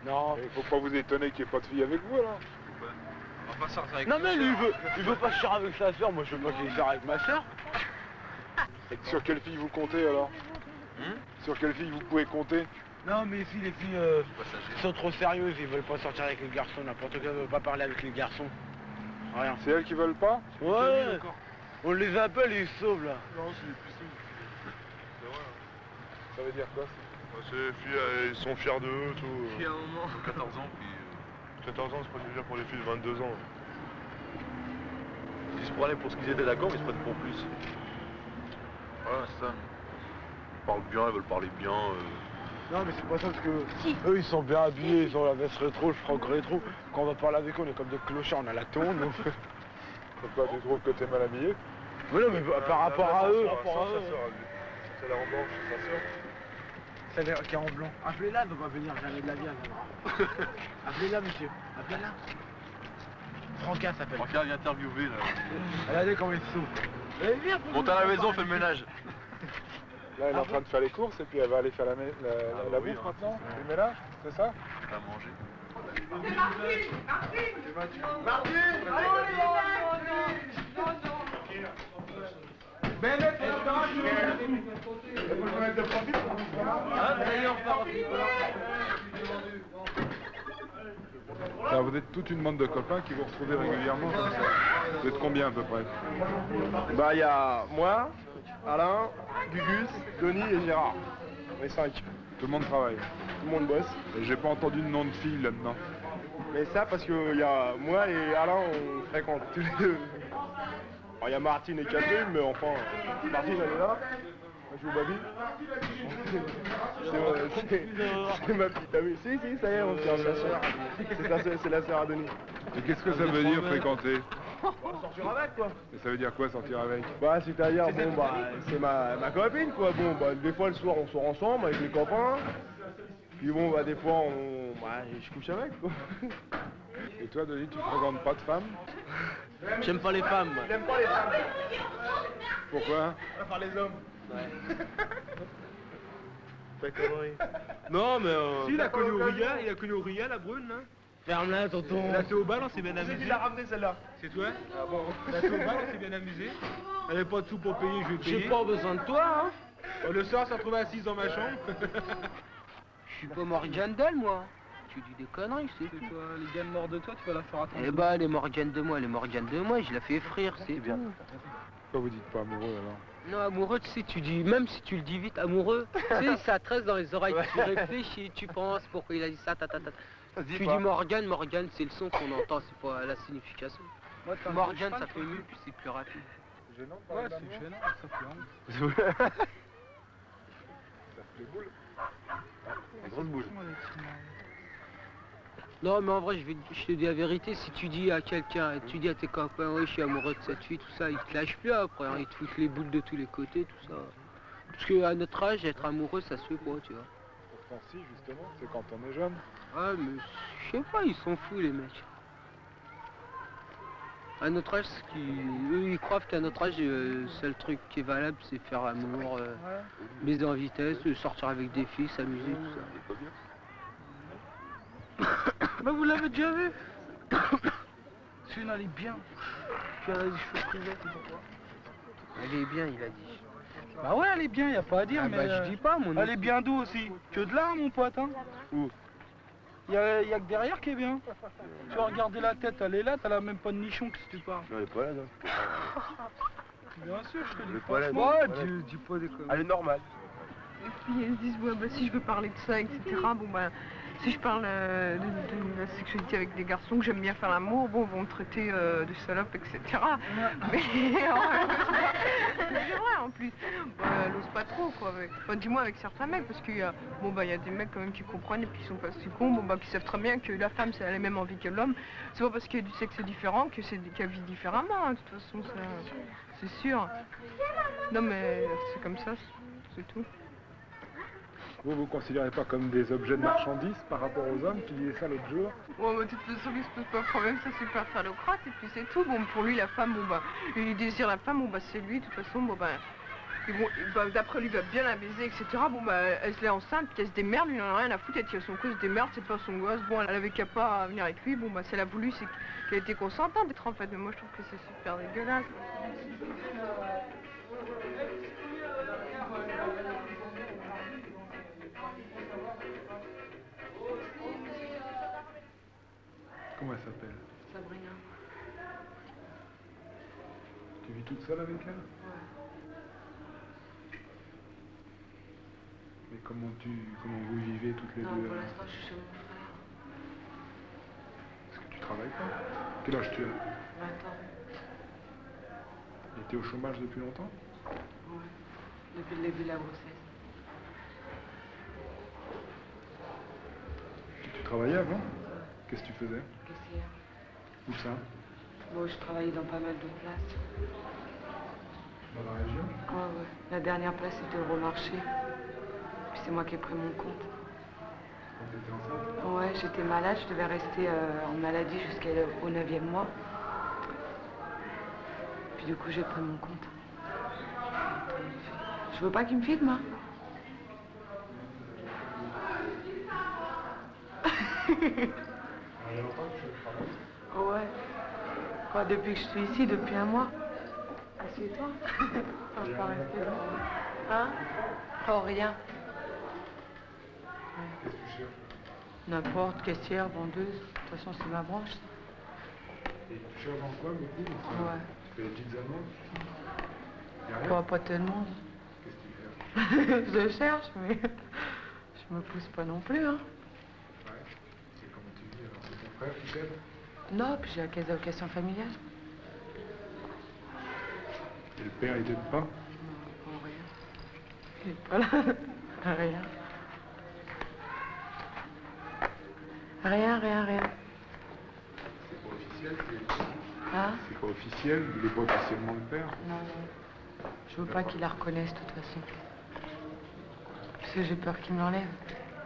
Non. Il faut pas vous étonner qu'il n'y ait pas de fille avec vous, là. On va pas sortir avec Non mais lui, il veut pas sortir avec sa soeur, moi je veux pas qu'il sorte avec ma soeur. Sur quelle fille vous comptez, alors? Sur quelle fille vous pouvez compter? Non mais ici les filles sont trop sérieuses, ils veulent pas sortir avec les garçons, n'importe quoi, ils veulent pas parler avec les garçons. Rien. C'est elles qui veulent pas? Ouais, on les appelle et ils se sauvent là. Non, c'est plus souvent. C'est vrai. Ça veut dire quoi? C'est les filles, ils sont fiers d'eux, tout. Puis à un moment. 14 ans, puis 14 ans, c'est pas déjà pour les filles de 22 ans. Ils se prenaient pour ce qu'ils étaient d'accord, mais ils se prennent pour plus. Voilà, c'est ça. Ils parlent bien, ils veulent parler bien. Non mais c'est pas ça parce que eux ils sont bien habillés, ils ont la veste rétro, le froc rétro. Quand on va parler avec eux, on est comme des clochards, on a la tonne. Pourquoi tu trouves que t'es mal habillé? Mais non mais par rapport à eux. C'est la en blanche, c'est sa soeur. C'est qui est en blanc. Appelez-la, elle ne va pas venir jamais de la vie, elle viendra. Appelez-la monsieur, appelez-la. Franca s'appelle. Franca vient interviewer là. Regardez comment il se sauve. Monte à la maison, fais le ménage. Là, elle est en train de faire les courses et puis elle va aller faire la bouffe maintenant. Tu le mets là, c'est ça? À manger. Alors, vous êtes toute une bande de copains qui vous retrouvez régulièrement comme ça. Vous êtes combien à peu près? Bah il y a moi, Alain, Gugus, Denis et Gérard. On est 5. Tout le monde travaille. Tout le monde bosse. Et j'ai pas entendu de nom de fille là-dedans. Mais ça parce que il y a moi et Alain on fréquente tous les deux. Alors il y a Martine et Catherine, mais enfin Martine elle est là. Elle joue au baby. C'est ma petite amie. Si, ça y est, on tient sa soeur. C'est la sœur à Denis. Et qu'est-ce que ça veut dire fréquenter? Sortir avec quoi. Et ça veut dire quoi sortir avec? Bah c'est-à-dire bon bah c'est ma copine quoi. Bon bah des fois le soir on sort ensemble avec les copains. Puis bon bah des fois je couche avec quoi. Et toi Denis, tu fréquentes pas de femmes? J'aime pas les femmes. Moi. J'aime pas les femmes. Pourquoi? Par les hommes. Ouais. Pas connerie. Non mais Si il a connu Auria, la brune là. Ferme-la tonton. Là c'est au bal, on s'est bien amusé. C'est qui l'a ramené celle-là? C'est toi? Ah bon. Là c'est au bal, on s'est bien amusé. Elle avait pas de sous pour payer, je vais payer. J'ai pas besoin de toi hein. Le soir, ça se trouvait assise dans ma chambre. Je suis pas Morgane d'elle moi. Tu dis des conneries, c'est tout. Toi, les gars morts de toi, tu vas la faire attendre. Eh bah elle est Morgane de moi, je la fais frire, c'est bien. Pourquoi vous dites pas amoureux alors? Non, amoureux, tu sais, tu dis, même si tu le dis vite, amoureux, tu sais, ça tresse dans les oreilles, tu réfléchis, tu penses pourquoi il a dit ça, Tu dis Morgane, c'est le son qu'on entend, c'est pas la signification. Morgane, ça fait mieux, puis c'est plus rapide. C'est gênant? Ouais, c'est gênant, ça fait honte. Ça fait les boules. Une grosse boule. Non, mais en vrai, je te dis la vérité, si tu dis à quelqu'un, tu dis à tes copains, oui, je suis amoureux de cette fille, tout ça, ils te lâchent plus après, hein, ils te foutent les boules de tous les côtés, tout ça. Parce qu'à notre âge, être amoureux, ça se fait pas, tu vois. Pourtant si, justement, c'est quand on est jeune. Ouais, mais je sais pas, ils sont fous, les mecs. À notre âge, eux, ils croient qu'à notre âge, le seul truc qui est valable, c'est faire l'amour, baiser en vitesse, sortir avec des filles, s'amuser, tout ça. Bah vous l'avez déjà vu. Celui-là, elle est bien. Tu as les cheveux frisés, c'est pourquoi? Elle est bien, il a dit. Bah ouais, elle est bien, y a pas à dire, mais... Bah je dis pas, mon Elle est bien d'où aussi? Que de là, mon pote, hein? Où? Y a que derrière qui est bien. Tu vas regarder la tête, elle est là, t'as même pas de nichon que si tu parles. Non, elle est pas là, non. Bien sûr, je te dis pas là, franchement. non. Dis pas des conneries. Elle est normale. Et puis elles disent, ouais, bah, si je veux parler de ça, etc., bon bah, si je parle de la sexualité avec des garçons, que j'aime bien faire l'amour, bon, vont me traiter de salope, etc. Mais c'est vrai en plus. Elle ose pas trop, quoi. Enfin, dis-moi avec certains mecs, parce qu'il y a, bon, bah, il y a des mecs quand même qui comprennent et puis qui sont pas si cons, bon, bah, qui savent très bien que la femme, elle a les mêmes envies que l'homme. C'est pas parce qu'il y a du sexe différent qu'elle vit différemment, hein. De toute façon, c'est sûr. Non, mais c'est comme ça. c'est tout. Vous vous considérez pas comme des objets de marchandises par rapport aux hommes? Tu disais ça l'autre jour. Bon, bah, de toute façon, il se pose pas de problème, ça c'est super phallocrate, et puis c'est tout. Bon, pour lui, la femme, bon, bah, il désire la femme, bon, bah, c'est lui, de toute façon, bon, bah, d'après lui, il va bien la baiser, etc. Bon, bah, elle se l'est enceinte, puis elle se démerde, lui, il en a rien à foutre, elle tire son cou, elle se démerde, c'est pas son gosse. Bon, elle avait qu'à pas venir avec lui, bon, bah, si elle a voulu, c'est qu'elle était consentante d'être en fait, mais moi, je trouve que c'est super dégueulasse. Comment elle s'appelle? Sabrina. Tu vis toute seule avec elle? Ouais. Mais comment vous vivez toutes les deux? Non, pour l'instant, je suis chez mon frère. Est-ce que tu travailles pas? Quel âge tu as? 20 ans. Et t'es au chômage depuis longtemps? Ouais. Depuis le début de la grossesse. Tu travaillais avant? Qu'est-ce que tu faisais? Caissière. Où ça? Bon, je travaillais dans pas mal de places. Dans la région? Ouais, ouais. La dernière place, c'était le Remarché. Puis c'est moi qui ai pris mon compte. Quand t'étais enceinte? Ouais, j'étais malade, je devais rester en maladie jusqu'au 9e mois. Puis du coup, j'ai pris mon compte. Je veux pas qu'il me filme, hein. Ouais. Quoi, depuis que je suis ici, depuis un mois. Assieds-toi. Je peux pas rester là. Hein? Oh, rien. Qu'est-ce que tu cherches? N'importe, caissière, vendeuse. De toute façon, c'est ma branche, ça. Et tu cherches dans quoi beaucoup? Ouais. Tu fais des petites annonces? Y'a rien? Pas tellement. Qu'est-ce que tu fais? Je cherche, mais je me pousse pas non plus, hein. Ouais. Et comment tu dis alors? C'est ton frère qui t'aide? Non, puis j'ai la caisse d'allocation familiale. Et le père, il t'aide pas? Non, rien. Il est pas là. Rien. Rien. C'est pas officiel? Hein? C'est pas officiel? Il est pas officiellement le père? Non. Je veux pas qu'il la reconnaisse, de toute façon. Parce que j'ai peur qu'il me l'enlève.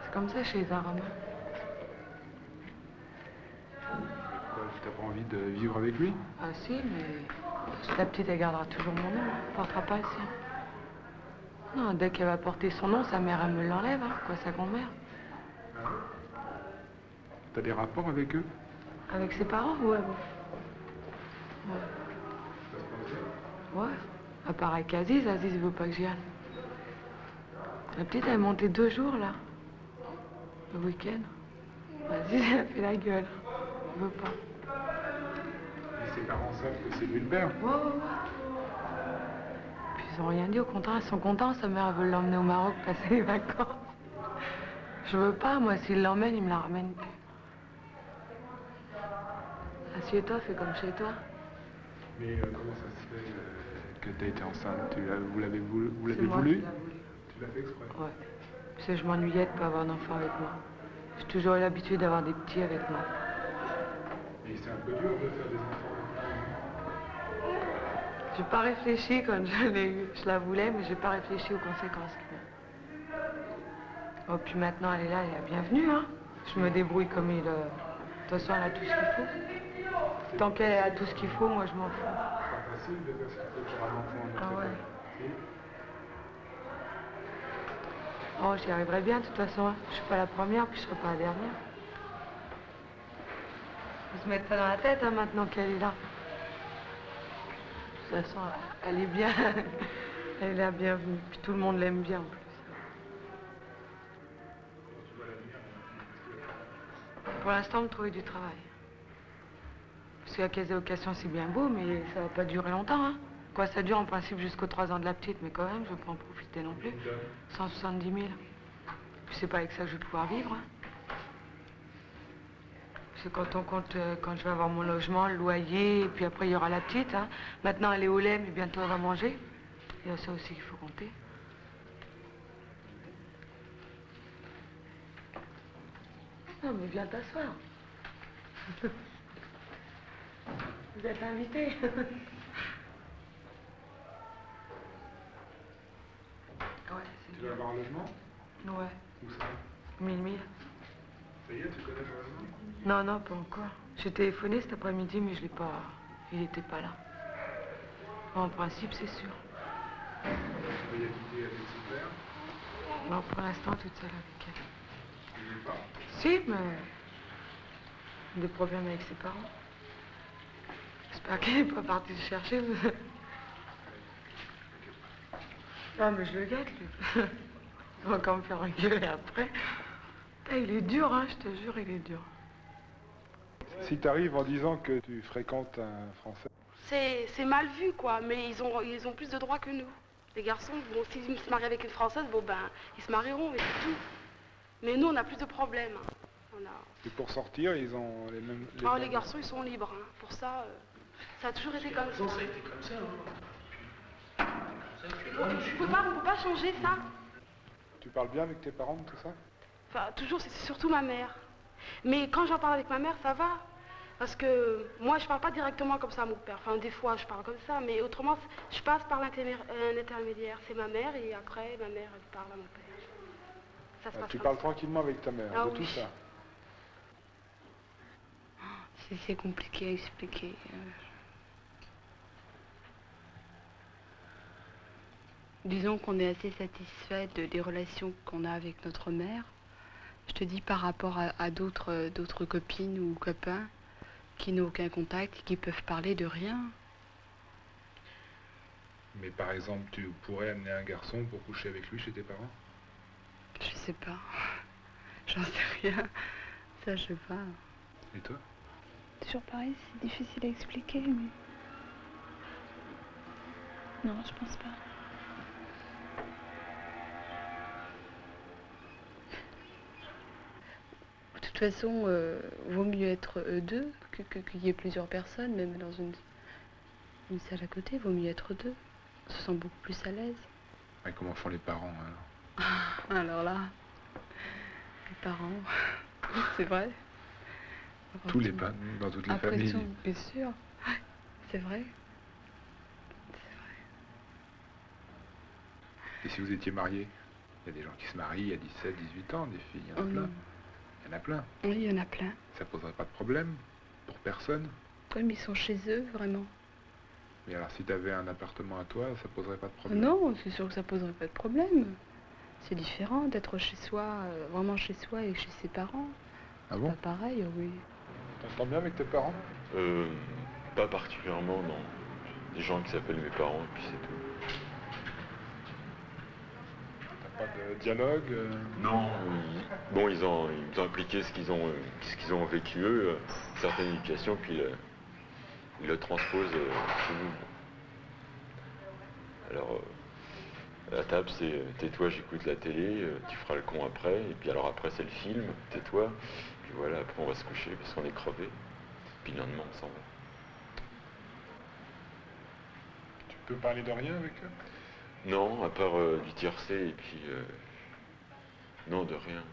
C'est comme ça chez les Arabes. Quoi, t'as pas envie de vivre avec lui? Ah si, mais la petite, elle gardera toujours mon nom. Elle portera pas le sien. Non, dès qu'elle va porter son nom, sa mère, elle me l'enlève, hein. Quoi, sa grand-mère. T'as des rapports avec eux? Avec ses parents? Ouais, bon. Ouais. À part avec Aziz il veut pas que j'y aille. La petite, elle est montée 2 jours, là. Le week-end. Aziz, elle a fait la gueule. Elle veut pas. Et ses parents savent que c'est lui le père? Ouais. Puis ils ont rien dit, au contraire, ils sont contents. Sa mère, elle veut l'emmener au Maroc passer les vacances. Je veux pas, moi, s'il l'emmène, il me la ramène plus. Assieds-toi, fais comme chez toi. Mais comment ça se fait que t'as été enceinte? Vous l'avez voulu? C'est moi qui l'ai voulu. Tu l'as fait exprès? Ouais. Parce que je m'ennuyais de pas avoir d'enfant avec moi. J'ai toujours eu l'habitude d'avoir des petits avec moi. Et c'est un peu dur de faire des enfants avec toi? J'ai pas réfléchi quand je l'ai eu. Je la voulais, mais j'ai pas réfléchi aux conséquences. Oh, puis maintenant, elle est là, elle est la bienvenue, hein. Je me débrouille comme il... De toute façon, elle a tout ce qu'il faut. Tant qu'elle a tout ce qu'il faut, moi, je m'en fous. C'est pas facile de faire ce qu'il faut pour un enfant en notre Ah ouais. époque. Oh, j'y arriverai bien, de toute façon. Hein. Je suis pas la première, puis je serai pas la dernière. Faut se mettre ça dans la tête, hein, maintenant qu'elle est là. De toute façon, elle est bien. Elle est la bienvenue. Puis tout le monde l'aime bien, en plus. Pour l'instant, me trouver du travail. Parce que la caisse d'allocation, c'est bien beau, mais ça va pas durer longtemps, hein. Quoi, ça dure en principe jusqu'aux 3 ans de la petite, mais quand même, je ne peux pas en profiter non plus. 170 000. Puis c'est pas avec ça que je vais pouvoir vivre, hein. Parce que quand on compte, quand je vais avoir mon logement, le loyer, et puis après il y aura la petite, hein. Maintenant elle est au lait, mais bientôt elle va manger. Il y a ça aussi qu'il faut compter. Non, mais viens t'asseoir. Vous êtes invité. Ouais, Tu veux avoir un logement? Ouais. Où ça? 1000. Ça y est, tu connais le logement? Non, non, pas encore. J'ai téléphoné cet après-midi, mais je l'ai pas... Il n'était pas là. En principe, c'est sûr. Tu veux y habiter avec son père? Non, pour l'instant, toute seule avec elle. Tu veux pas? Si, mais... Des problèmes avec ses parents. J'espère qu'il n'est pas parti le chercher. Non, mais je le gâte, lui. Il va encore me faire engueuler après. Putain, il est dur, hein, je te jure, il est dur. Si tu arrives en disant que tu fréquentes un Français... C'est mal vu, quoi, mais ils ont plus de droits que nous. Les garçons, bon, s'ils se marient avec une Française, bon, ben, ils se marieront, et c'est tout. Mais nous, on a plus de problèmes. Et pour sortir, ils ont les mêmes... Les garçons, ils sont libres. Hein. Pour ça, ça a toujours été comme ça. Ça a été comme ça. Hein. On peut pas changer ça. Tu parles bien avec tes parents de tout ça? Enfin, toujours, c'est surtout ma mère. Mais quand j'en parle avec ma mère, ça va. Parce que moi, je parle pas directement comme ça à mon père. Enfin, des fois, je parle comme ça. Mais autrement, je passe par un intermédiaire. C'est ma mère et après, ma mère, elle parle à mon père. Ça se passe Tu comme parles ça. tranquillement avec ta mère de tout ça? C'est compliqué à expliquer. Disons qu'on est assez satisfait des relations qu'on a avec notre mère. Je te dis par rapport à d'autres copines ou copains qui n'ont aucun contact et qui peuvent parler de rien. Mais par exemple, tu pourrais amener un garçon pour coucher avec lui chez tes parents? Je sais pas. J'en sais rien. Ça, je sais pas. Et toi? Toujours pareil, c'est difficile à expliquer, mais... Non, je pense pas. De toute façon, vaut mieux être deux qu'il y ait plusieurs personnes, même dans une salle à côté, vaut mieux être deux. On se sent beaucoup plus à l'aise. Et comment font les parents alors? Alors là, les parents, c'est vrai. Tous les parents, dans toutes les familles. Tout, bien sûr, c'est vrai. Et si vous étiez mariés? Il y a des gens qui se marient à 17, 18 ans, des filles, il y en a plein. Il y en a plein. Oui, il y en a plein. Ça poserait pas de problème pour personne? Oui, mais ils sont chez eux, vraiment. Mais alors, si tu avais un appartement à toi, ça poserait pas de problème? Non, c'est sûr que ça poserait pas de problème. C'est différent d'être chez soi, vraiment chez soi et chez ses parents. Ah bon? Pas pareil, oui. T'entends bien avec tes parents? Pas particulièrement, non. Des gens qui s'appellent mes parents, et puis c'est tout. T'as pas de dialogue? Non. Bon, ils ont appliqué ce qu'ils ont vécu eux, certaines éducations, puis ils le transposent chez nous. Alors, à la table, c'est tais-toi, j'écoute la télé, tu feras le con après, et puis alors après c'est le film, tais-toi, puis voilà, après on va se coucher parce qu'on est crevé, puis le lendemain on s'en va. Tu peux parler de rien avec eux? Non, à part du tiercé, et puis non, de rien.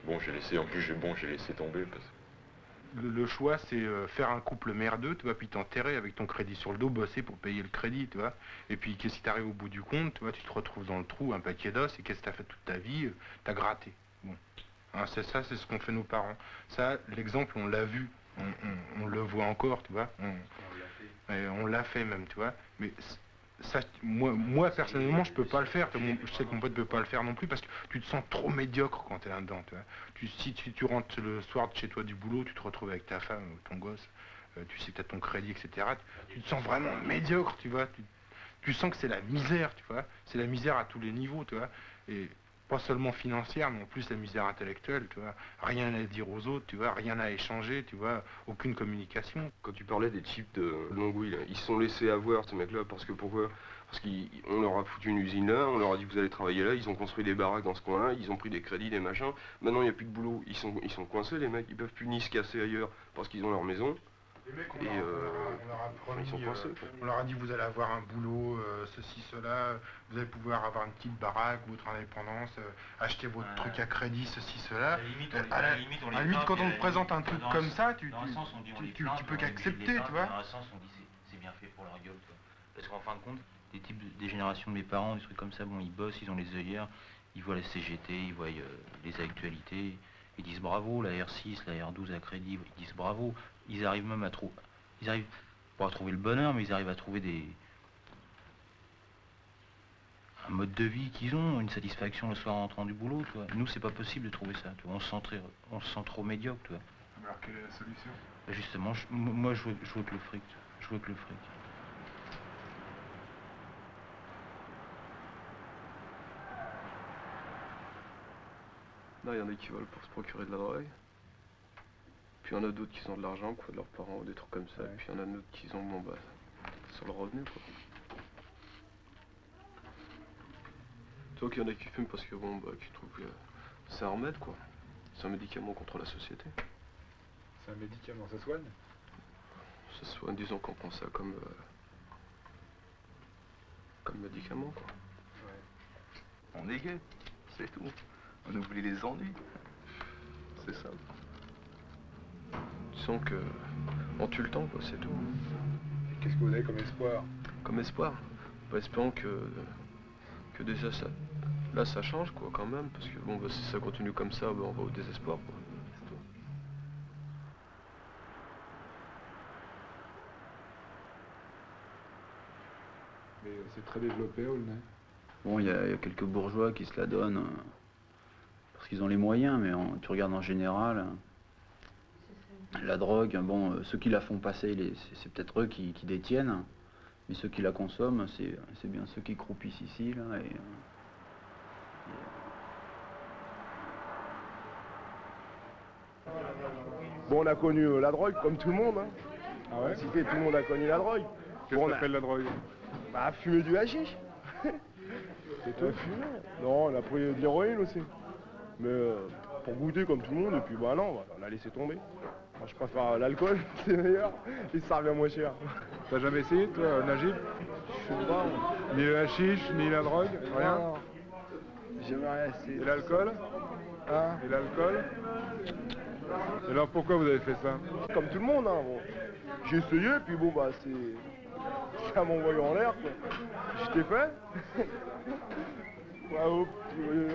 Bon, j'ai laissé tomber parce que... Le choix, c'est faire un couple merdeux, tu vois, puis t'enterrer avec ton crédit sur le dos, bosser pour payer le crédit, tu vois. Et puis, si t'arrives au bout du compte, tu vois, tu te retrouves dans le trou, un paquet d'os, et qu'est-ce que t'as fait toute ta vie? T'as gratté. Bon. Hein, c'est ça, c'est ce qu'ont fait nos parents. Ça, l'exemple, on l'a vu, on le voit encore, tu vois. On l'a fait même, tu vois. Mais ça, moi personnellement, je peux pas le faire. Je sais que mon pote peut pas le faire non plus parce que tu te sens trop médiocre quand t'es là-dedans, tu vois. Si tu rentres le soir de chez toi du boulot, tu te retrouves avec ta femme ou ton gosse, tu sais que t'as ton crédit, etc. Tu te sens vraiment médiocre, tu vois. Tu sens que c'est la misère, tu vois. C'est la misère à tous les niveaux, tu vois. Et pas seulement financière, mais en plus la misère intellectuelle, tu vois. Rien à dire aux autres, tu vois, rien à échanger, tu vois, aucune communication. Quand tu parlais des types de Longwy, ils se sont laissés avoir, ces mecs-là, parce que pourquoi? Parce qu'on leur a foutu une usine là, on leur a dit vous allez travailler là, ils ont construit des baraques dans ce coin-là, ils ont pris des crédits, des machins. Maintenant il n'y a plus de boulot, ils sont coincés les mecs, ils peuvent plus ni se casser ailleurs parce qu'ils ont leur maison. Les mecs, on leur a promis, on leur a dit vous allez avoir un boulot, ceci, cela, vous allez pouvoir avoir une petite baraque, votre indépendance, acheter votre truc à crédit, ceci, cela. À la limite, quand on te présente un truc comme ça, tu peux qu'accepter, tu vois. Dans un sens, on dit c'est bien fait pour leur gueule, tu vois. Parce qu'en fin de compte, des générations de mes parents, des trucs comme ça, bon, ils bossent, ils ont les œillères, ils voient la CGT, ils voient les actualités, ils disent bravo, la R6, la R12 à crédit, ils disent bravo. Ils arrivent même à trouver, ils arrivent pas à trouver le bonheur, mais ils arrivent à trouver un mode de vie qu'ils ont, une satisfaction le soir en rentrant du boulot, tu vois. Nous, c'est pas possible de trouver ça, tu vois. On se sent trop médiocre, tu vois. Alors quelle est la solution? Justement, moi, je veux que le fric, tu vois. Je veux que le fric. Là, il y en a qui veulent pour se procurer de la drogue. Puis il y en a d'autres qui ont de l'argent, quoi, de leurs parents, ou des trucs comme ça. Ouais. Puis il y en a d'autres qui ont, bon, bah, sur le revenu, quoi. Tu vois qu'il y en a qui fument parce que, bon, bah, qui trouvent que c'est un remède, quoi. C'est un médicament contre la société. C'est un médicament, ça soigne? Ça soigne, disons qu'on prend ça comme médicament, quoi. Ouais. On est gai, c'est tout. On oublie les ennuis. C'est ça. Disons que on tue le temps, quoi, c'est tout. Qu'est-ce que vous avez comme espoir? Comme espoir? Bah, espérons que déjà ça, là ça change, quoi, quand même, parce que bon, bah, si ça continue comme ça, bah, on va au désespoir, quoi. C'est tout. Mais c'est très développé, Aulnay. Bon, il y a quelques bourgeois qui se la donnent parce qu'ils ont les moyens, mais tu regardes en général, la drogue, bon, ceux qui la font passer, c'est peut-être eux qui détiennent, mais ceux qui la consomment, c'est bien ceux qui croupissent ici, là, Bon, on a connu la drogue comme tout le monde, hein. Ah ouais? Cité, tout le monde a connu la drogue. Qu'est-ce qu'on appelle la drogue? Bah, fumer du hashish. C'est tout? Fumer. Non, on a pris de l'héroïne aussi. Mais pour goûter comme tout le monde, et puis bah non, on a laissé tomber. Moi, je préfère l'alcool, c'est meilleur, et ça revient moins cher. T'as jamais essayé, toi, Najib? Je sais pas. Ni le hashish, ni la drogue, rien? Non, jamais rien essayé. Et l'alcool? Hein? Et l'alcool? Et alors pourquoi vous avez fait ça? Comme tout le monde, hein. Bon. J'ai essayé, puis bon, bah c'est... Ça m'a envoyé en l'air, quoi. J'étais fait. Ouais,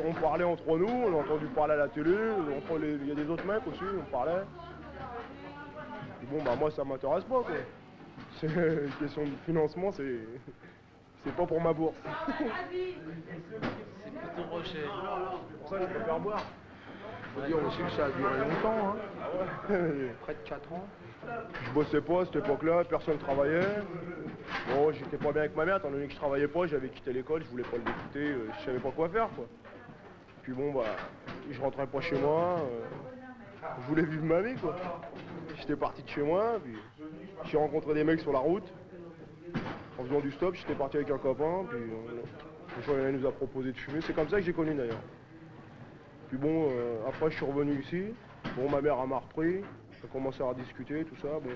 on parlait entre nous, on a entendu parler à la télé, il y a des autres mecs aussi, on parlait. Et bon, bah moi ça m'intéresse pas, quoi. C'est une question de financement, c'est pas pour ma bourse. C'est plutôt rocher. C'est pour ça que je préfère boire. Faut dire aussi que ça a duré longtemps, hein. Ah ouais. Près de 4 ans. Je bossais pas à cette époque-là, personne travaillait. Bon, j'étais pas bien avec ma mère, étant donné que je travaillais pas, j'avais quitté l'école, je voulais pas l'écouter, je savais pas quoi faire, quoi. Puis bon, bah, je rentrais pas chez moi, je voulais vivre ma vie, quoi. J'étais parti de chez moi, puis j'ai rencontré des mecs sur la route. En faisant du stop, j'étais parti avec un copain, puis le journalier nous a proposé de fumer. C'est comme ça que j'ai connu d'ailleurs. Puis bon, après je suis revenu ici. Bon, ma mère m'a repris, on a commencé à discuter, tout ça. Bon,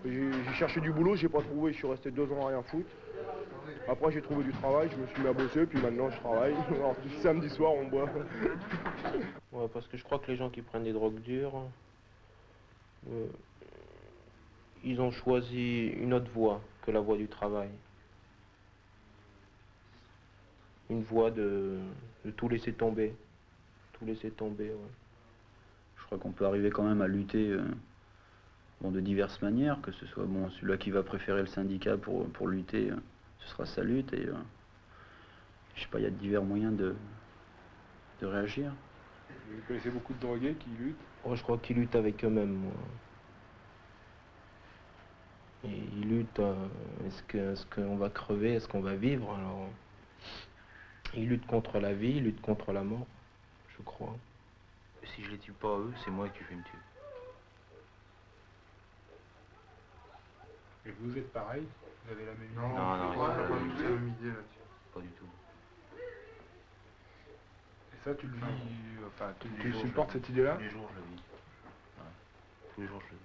j'ai cherché du boulot, j'ai pas trouvé, je suis resté 2 ans à rien foutre. Après j'ai trouvé du travail, je me suis mis à bosser, puis maintenant je travaille. Alors samedi soir on boit. Ouais, parce que je crois que les gens qui prennent des drogues dures, ils ont choisi une autre voie que la voie du travail. Une voie de tout laisser tomber. Tout laisser tomber, ouais. Je crois qu'on peut arriver quand même à lutter bon, de diverses manières, que ce soit bon, celui-là qui va préférer le syndicat pour lutter, ce sera sa lutte, et je sais pas, il y a divers moyens de réagir. Vous connaissez beaucoup de drogués qui luttent? Oh, je crois qu'ils luttent avec eux-mêmes, moi. Et ils luttent, est-ce qu'on va crever, est-ce qu'on va vivre? Alors, ils luttent contre la vie, ils luttent contre la mort, je crois. Si je les tue pas eux, c'est moi qui vais me tuer. Et vous êtes pareil? Vous avez la même idée? Non, pas du tout la même idée là-dessus. Pas du tout. Et ça, tu le vis, enfin, tu supportes cette idée-là? Tous les jours, je le vis. Ouais. Tous les jours, je le vis.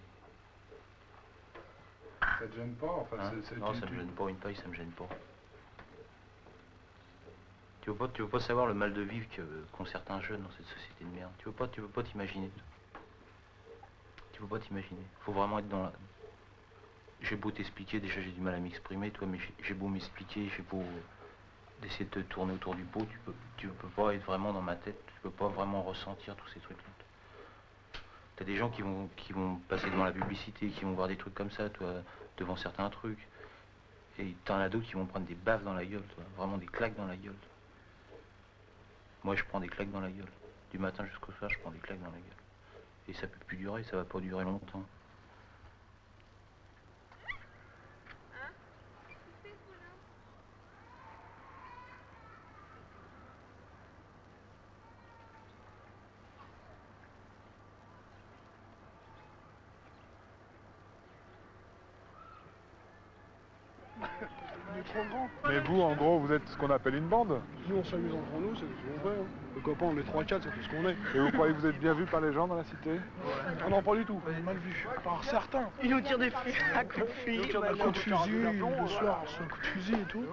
Ça te gêne pas? Enfin, hein? Non, ça me gêne pas. Une paille, ça me gêne pas. Tu veux pas savoir le mal de vivre qu'ont certains jeunes dans cette société de merde. Tu veux pas t'imaginer. Tu peux pas t'imaginer. Faut vraiment être dans j'ai beau t'expliquer, déjà j'ai du mal à m'exprimer, toi, mais j'ai beau m'expliquer, j'ai beau d'essayer de te tourner autour du pot, tu peux pas être vraiment dans ma tête, tu peux pas vraiment ressentir tous ces trucs-là. T'as des gens qui vont passer devant la publicité, qui vont voir des trucs comme ça, toi, devant certains trucs. Et t'en as d'autres qui vont prendre des baffes dans la gueule, toi, vraiment des claques dans la gueule. Moi, je prends des claques dans la gueule. Du matin jusqu'au soir, je prends des claques dans la gueule. Et ça peut plus durer, ça va pas durer longtemps. Trop grand. Mais vous, en gros, vous êtes ce qu'on appelle une bande. Nous, on s'amuse entre nous, c'est ce qu'on fait. Hein. Les copains, on est 3-4, c'est tout ce qu'on est. Et vous croyez que vous êtes bien vu par les gens dans la cité? Ah non, pas du tout. On est mal vu, par certains. Ils nous tirent des fusils à coups de fusil. Un coup de fusil, le soir, c'est un coup de fusil et tout.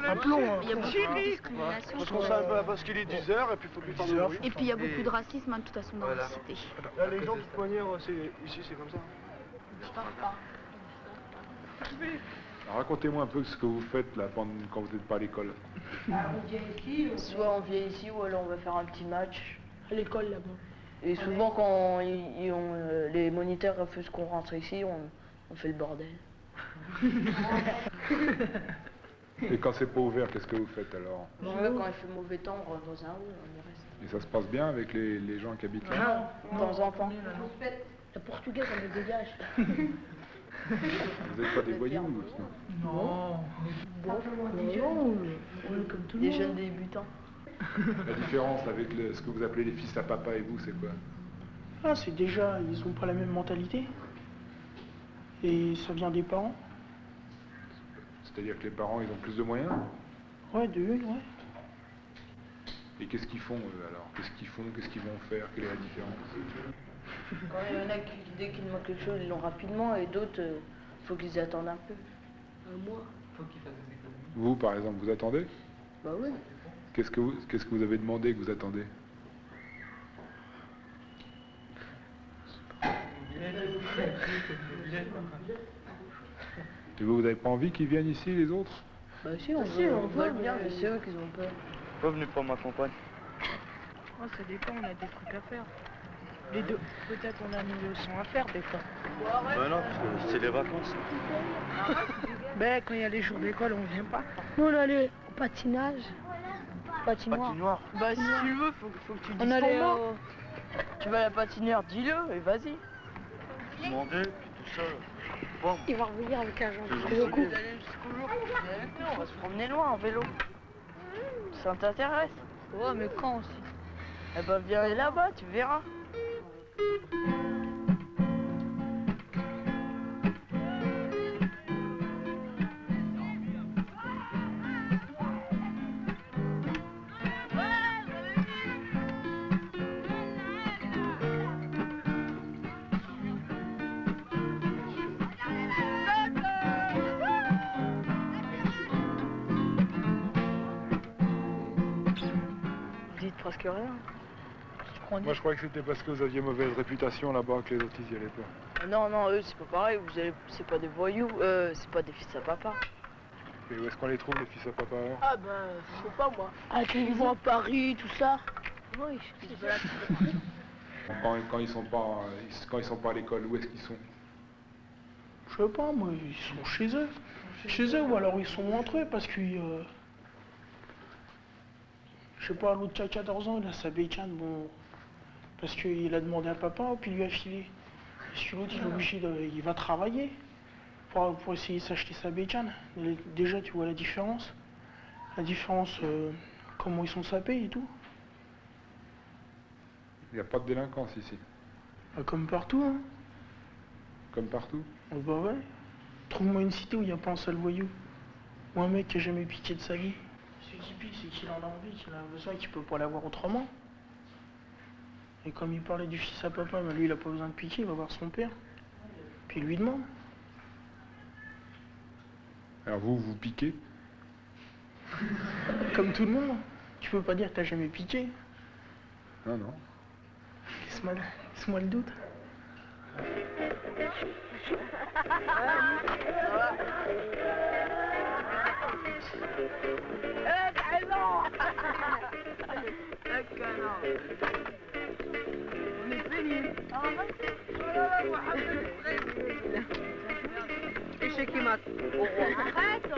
Un plomb. Il y a beaucoup de discrimination. Parce qu'on sait parce qu'il est 10h et puis il faut plus faire de bruit. Et puis il y a beaucoup de racisme, hein, de toute façon, dans la cité. Là, les gens, de toute manière, ici, c'est comme ça. Je parle pas. Racontez-moi un peu ce que vous faites là quand vous n'êtes pas à l'école. Soit on vient ici ou alors on va faire un petit match. À l'école là-bas. Et souvent quand les moniteurs refusent qu'on rentre ici, on fait le bordel. Et quand c'est pas ouvert, qu'est-ce que vous faites alors? Quand il fait mauvais temps, on rentre dans un hall, on y reste. Et ça se passe bien avec les gens qui habitent là? De temps en temps. La portugaise, elle me dégage. Vous n'êtes pas des voyous? Non. Comme tout le Des monde. jeunes débutants. La différence avec ce que vous appelez les fils à papa et vous, c'est quoi? Ah, c'est déjà, ils ont pas la même mentalité. Et ça vient des parents. C'est-à-dire que les parents, ils ont plus de moyens? Ouais, de une, ouais. Et qu'est-ce qu'ils font eux alors? Qu'est-ce qu'ils font? Qu'est-ce qu'ils vont faire? Quelle est la différence? Quand il y en a qui, dès qu'ils demandent quelque chose, ils l'ont rapidement, et d'autres, faut qu'ils attendent un peu. Un mois. Vous, par exemple, vous attendez? Bah oui. Qu'est-ce que vous avez demandé que vous attendez? Et vous n'avez pas envie qu'ils viennent ici, les autres? Bah si, on veut bien, mais c'est eux qui ont peur. Pas venu pour ma compagne. Oh, ça dépend, on a des trucs à faire. Les deux, peut-être on a 1900 à faire des fois. Bah non, parce que c'est les vacances. Ben, quand il y a les jours d'école, on vient pas. Nous, on allait au patinage. Patinoire. Bah si tu le veux, faut que tu dises On allait ton mot. Tu vas à la patinière, dis-le et vas-y. Demander, puis tout ça. Bon. Il va revenir avec un genre de On va se promener loin en vélo. Ça t'intéresse? Ouais, mais quand aussi? Eh ben viens là-bas, tu verras. Dites presque rien. Moi, je croyais que c'était parce que vous aviez mauvaise réputation là-bas que les autres, ils y allaient pas. Non, non, eux, c'est pas pareil. C'est pas des voyous, c'est pas des fils à papa. Et où est-ce qu'on les trouve, les fils à papa alors? Ah ben, je sais pas moi. Ah, ils vont à Paris, tout ça. Oui, ils se baladent. Quand ils sont pas à l'école, où est-ce qu'ils sont? Je sais pas moi, ils sont chez eux. Chez eux ou alors ils sont entre eux parce que... je sais pas, l'autre qui a 14 ans, il a sa bécane, bon... Parce qu'il a demandé à papa, puis il lui a filé. Parce que l'autre, il est obligé de... Il va travailler pour essayer de s'acheter sa bécane. Déjà, tu vois la différence. La différence, comment ils sont sapés et tout. Il n'y a pas de délinquance ici. Ah, comme partout, hein. Comme partout? Oh, bah ouais. Trouve-moi une cité où il n'y a pas un seul voyou. Ou un mec qui a jamais piqué de sa vie. Celui qui pique, c'est qu'il en a envie, qu'il a besoin, qu'il peut pas l'avoir autrement. Et comme il parlait du fils à papa, bah lui il a pas besoin de piquer, il va voir son père. Puis il lui demande. Alors vous piquez? Comme tout le monde. Tu peux pas dire que t'as jamais piqué. Non, non. Laisse-moi le doute. On est pénible. Échec et mat. Arrête.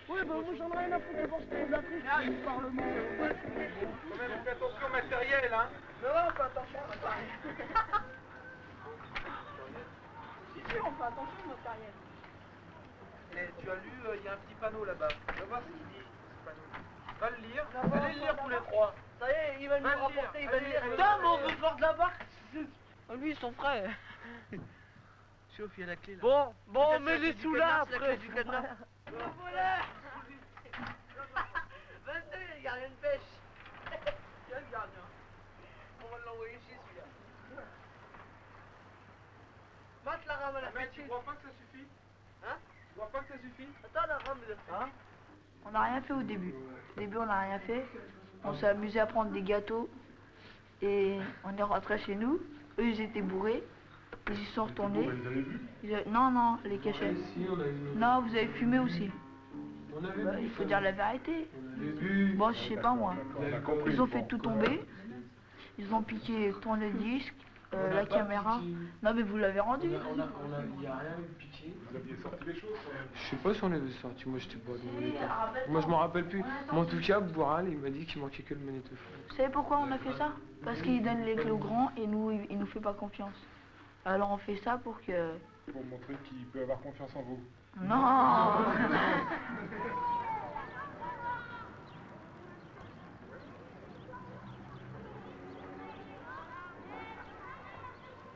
Ouais, bah moi j'en ai rien à foutre de voir ce que de la triche du Parlement. Quand même, fais attention au matériel, hein. Mais ouais, on fait attention au matériel. Si, on fait attention au matériel. Tu as lu, il y a un petit panneau là-bas. Va voir ce qu'il dit, ce panneau. Va le lire. Allez le lire tous les trois. Ça y est, il va nous rapporter, il va lire. Putain, mais on veut voir de la barque. Lui, son frère. Chauffe, il y a la clé là. Bon, mets-les sous là après. du cadenas. Vas-y, il y a rien de pêche. Tiens le gardien. On va l'envoyer chez celui-là. Mate la rame à la Mais tu crois pas que ça suffit? Hein? Tu crois pas que ça suffit? Attends, la rame de Hein? On n'a rien fait au début. Au début, on n'a rien fait. On s'est amusé à prendre des gâteaux. Et on est rentré chez nous. Eux, ils étaient bourrés. Ils y sont retournés. Non, les cachettes. Non, vous avez fumé aussi. Bah, il faut dire la vérité. Bon, je sais pas moi. Ils ont fait tout tomber. Ils ont piqué tourne-disque, la caméra. Non, mais vous l'avez rendu. Il n'y a rien eu piqué. Vous aviez sorti les choses. Je sais pas si on avait sorti, moi j'étais pas dans mon état. Moi je m'en rappelle plus. Mais en tout cas, Boural, il m'a dit qu'il manquait que le magnétophone. Vous savez pourquoi on a fait ça? Parce qu'il donne les clés aux grands et nous, il nous fait pas confiance. Alors on fait ça pour que... Pour montrer qu'il peut avoir confiance en vous. Non.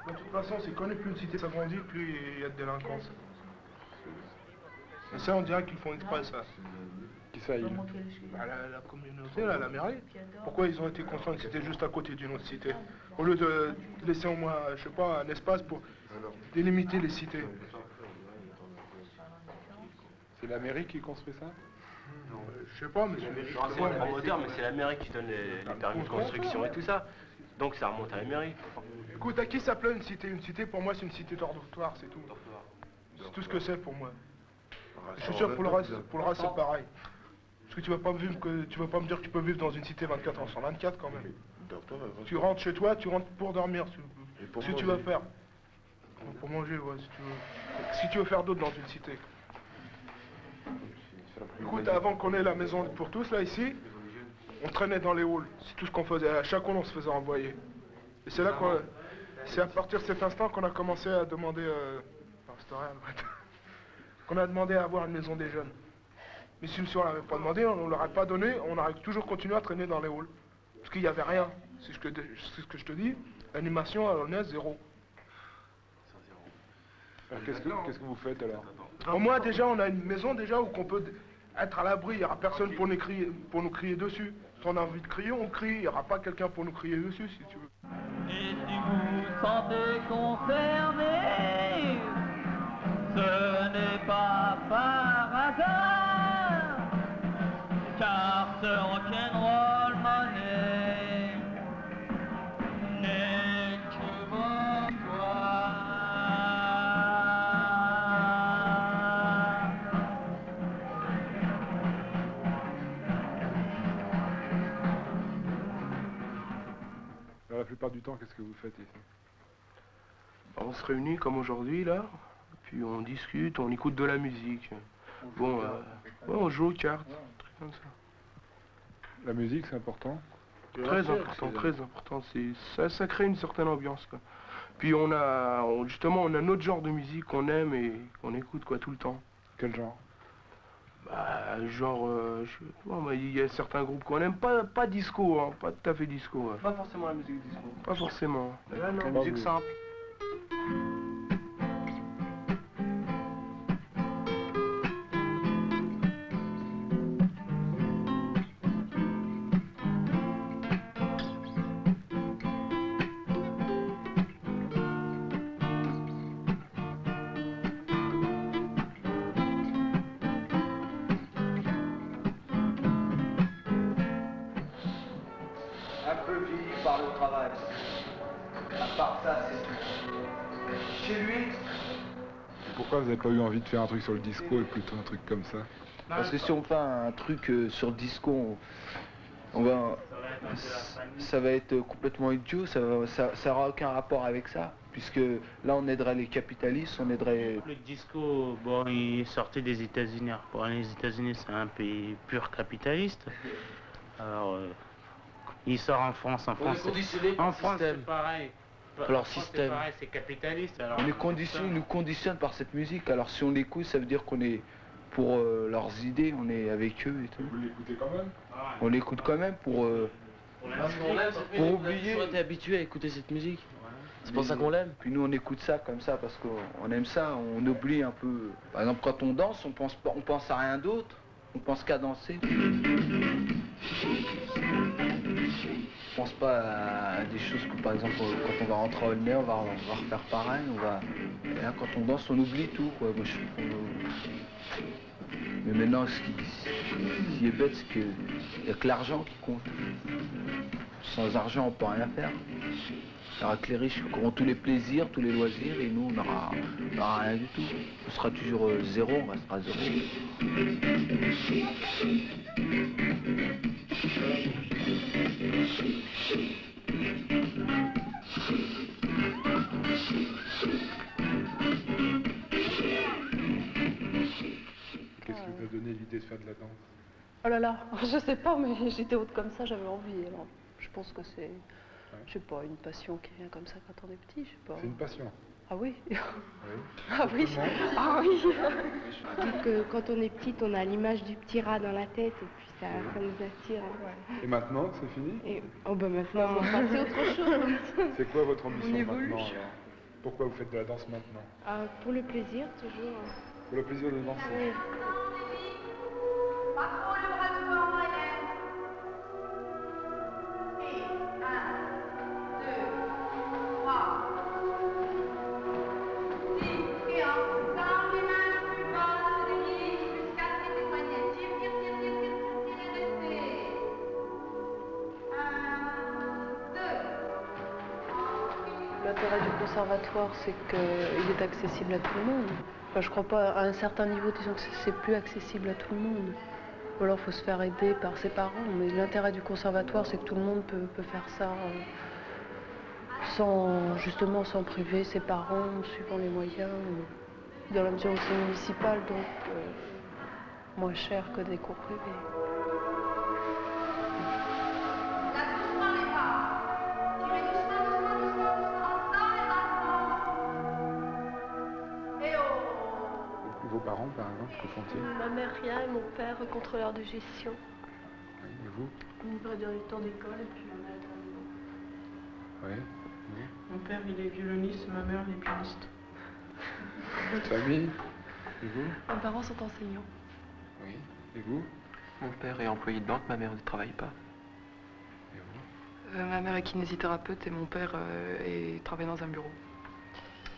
De toute façon, c'est connu, plus une cité s'agrandit, plus il y a de délinquance. Et ça, on dirait qu'ils font exprès, ça. Qui ça, il Bah, la communauté, là, la mairie. Pourquoi ils ont été construits une cité juste à côté d'une autre cité? Au lieu de laisser au moins, je sais pas, un espace pour délimiter les cités. C'est la mairie qui construit ça? Je sais pas, mais C'est le promoteur, mais c'est la mairie qui donne les permis de construction et tout ça. Donc ça remonte à la mairie. Écoute, à qui ça plaît une cité? Une cité, pour moi, c'est une cité dortoir, c'est tout. C'est tout ce que c'est pour moi. Je suis sûr que pour le reste, c'est pareil. Parce que tu vas pas me dire que tu peux vivre dans une cité 24 ans sur 24 quand même. Tu rentres chez toi, tu rentres pour dormir. Ce que tu vas faire. Pour manger, ouais, si tu veux. Si tu veux faire d'autre dans une cité. Écoute, avant qu'on ait la maison pour tous, là, ici, on traînait dans les halls. C'est tout ce qu'on faisait. À chaque hall, on se faisait envoyer. Et c'est là qu'on... C'est à partir de cet instant qu'on a commencé à demander... qu'on a demandé à avoir une maison des jeunes. Mais si on l'avait pas demandé, on ne l'aurait pas donné, on aurait toujours continué à traîner dans les halls. Parce qu'il n'y avait rien. C'est ce que je te dis. L'animation, elle en est zéro. Qu'est-ce que vous faites alors? Au moins déjà, on a une maison déjà où on peut être à l'abri. Il n'y aura personne pour nous crier dessus. Si on a envie de crier, on crie. Il n'y aura pas quelqu'un pour nous crier dessus, si tu veux. Et si vous sentez concerné, ce n'est pas par hasard, car ce rock'n'roll money n'est que votre joie. La plupart du temps, qu'est-ce que vous faites ici? On se réunit comme aujourd'hui, là. Puis on discute, on écoute de la musique. Bon, ouais, on joue aux cartes, trucs comme ça. La musique, c'est important? Très important, très important. Ça crée une certaine ambiance, quoi. Puis justement, on a notre genre de musique qu'on aime et qu'on écoute, quoi, tout le temps. Quel genre? Bah, genre, il y a certains groupes qu'on aime, pas disco, hein, pas tout à fait disco. Pas forcément la musique disco. Pas forcément. La musique simple. un peu vieilli par le travail. À part ça, c'est tout. Chez lui, Pourquoi vous n'avez pas eu envie de faire un truc sur le disco et plutôt un truc comme ça? parce que si on fait un truc sur le disco, ça va être complètement idiot, ça n'aura aucun rapport avec ça. Puisque là, on aiderait les capitalistes, on aiderait... Le disco, bon, il est sorti des États-Unis. Bon, les États-Unis, c'est un pays pur capitaliste. Alors, il sort en France. En France, c'est pareil. Leur système. C'est pareil, c'est capitaliste. Alors, Ils nous conditionnent par cette musique. Alors si on l'écoute, ça veut dire qu'on est pour leurs idées, on est avec eux et tout. Vous l'écoutez quand même? On l'écoute quand même pour oublier. On été habitué à écouter cette musique. C'est pour ça qu'on l'aime. Puis nous on écoute ça comme ça parce qu'on aime ça, on oublie un peu. Par exemple quand on danse, on pense à rien d'autre, on pense qu'à danser. On pense pas à des choses que par exemple quand on va rentrer à Aulnay, on va refaire pareil, et là quand on danse on oublie tout quoi. Moi, mais maintenant ce qui est bête c'est qu'il n'y a que l'argent qui compte. Sans argent on peut rien faire. Alors que les riches auront tous les plaisirs, tous les loisirs, et nous on n'aura rien du tout. On sera toujours zéro, on restera zéro. Qu'est-ce qui vous a donné l'idée de faire de la danse? Oh là là, je sais pas, mais j'étais haute comme ça, j'avais envie. Alors, je pense que c'est, je sais pas, une passion qui vient comme ça quand on est petit, je sais pas. C'est une passion? Ah oui. Oui. Ah oui. Ah oui. Vu que quand on est petite, on a l'image du petit rat dans la tête et puis ça nous attire. Et maintenant, c'est fini? Et, oh ben maintenant, on va passer à autre chose. C'est quoi votre ambition On évolue. maintenant alors? Pourquoi vous faites de la danse maintenant? Pour le plaisir, toujours. Pour le plaisir de danser? Oui. L'intérêt du conservatoire, c'est qu'il est accessible à tout le monde. Enfin, je crois pas, à un certain niveau, disons que c'est plus accessible à tout le monde. Ou alors, il faut se faire aider par ses parents. Mais l'intérêt du conservatoire, c'est que tout le monde peut faire ça justement sans priver ses parents, suivant les moyens. Dans la mesure où c'est municipal, donc moins cher que des cours privés. Vos parents, par exemple, que font-ils? Ma mère, rien, et mon père, contrôleur de gestion. Oui, et vous? Mon père est directeur d'école, et puis ma mère est Oui. Mon père, il est violoniste, ma mère, elle est pianiste. Votre famille? Et vous? Mes parents sont enseignants. Oui. Et vous? Mon père est employé de banque, ma mère ne travaille pas. Et vous? Ma mère est kinésithérapeute et mon père travaille dans un bureau.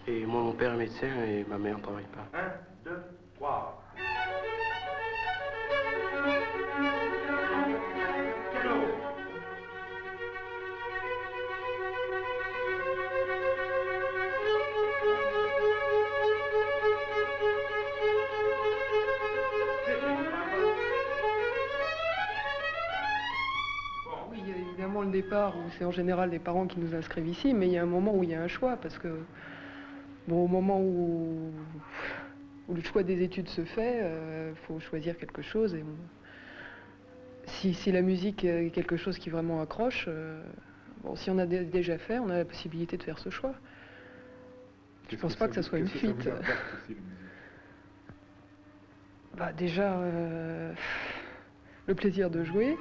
Et moi, mon père est médecin et ma mère ne travaille pas. 1, 2, 3. Oui, il y a évidemment le départ où c'est en général les parents qui nous inscrivent ici, mais il y a un moment où il y a un choix parce que, bon, au moment où le choix des études se fait, faut choisir quelque chose et si la musique est quelque chose qui vraiment accroche, bon, si on a déjà fait, on a la possibilité de faire ce choix. Je pense pas que ça soit une fuite. Bah, déjà, le plaisir de jouer.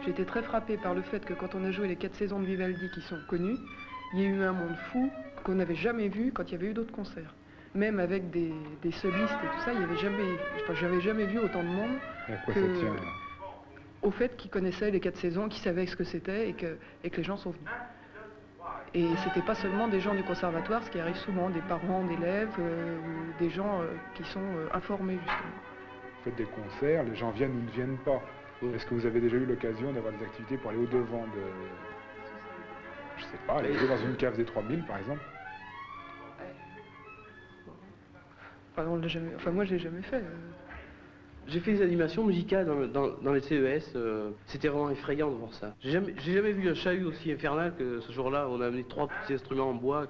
J'ai été très frappée par le fait que quand on a joué les 4 saisons de Vivaldi qui sont connues, il y a eu un monde fou qu'on n'avait jamais vu quand il y avait eu d'autres concerts. Même avec des solistes et tout ça, il y avait jamais, j'avais jamais vu autant de monde au fait qu'ils connaissaient les 4 saisons, qu'ils savaient ce que c'était et que les gens sont venus. Et c'était pas seulement des gens du conservatoire, ce qui arrive souvent, des parents d'élèves, des gens qui sont informés justement. Vous faites des concerts, les gens viennent ou ne viennent pas. Est-ce que vous avez déjà eu l'occasion d'avoir des activités pour aller au-devant de... Je sais pas, aller jouer dans une cave des 3000 par exemple? Enfin, on l'a jamais... enfin moi je l'ai jamais fait. J'ai fait des animations musicales dans les CES, c'était vraiment effrayant de voir ça. J'ai jamais vu un chahut aussi infernal que ce jour-là. On a amené 3 petits instruments en bois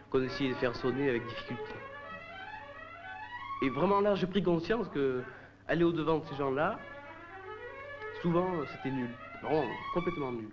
qu'on essayait de faire sonner avec difficulté. Et vraiment là, j'ai pris conscience que aller au-devant de ces gens-là, souvent c'était nul, vraiment complètement nul.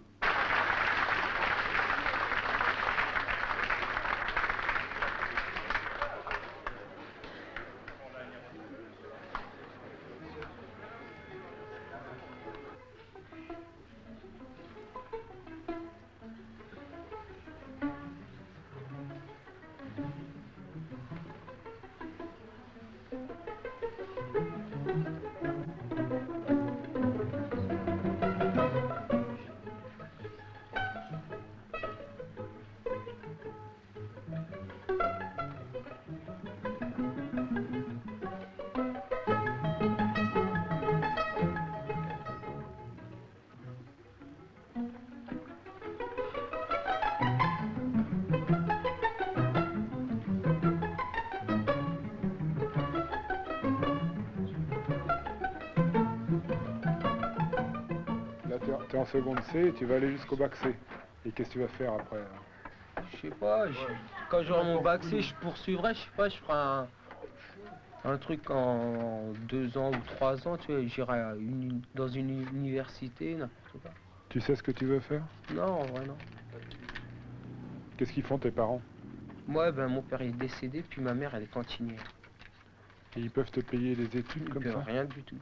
Tu es en seconde C et tu vas aller jusqu'au bac C. Et qu'est-ce que tu vas faire après? Je sais pas, quand j'aurai mon bac C, je poursuivrai, je sais pas, je ferai un truc en 2 ans ou 3 ans, tu vois, j'irai dans une université, n'importe quoi. Tu sais ce que tu veux faire? Non, en vrai non. Qu'est-ce qu'ils font tes parents? Moi, ben mon père est décédé, puis ma mère elle est cantinière. Et ils peuvent te payer les études comme ça? Rien du tout.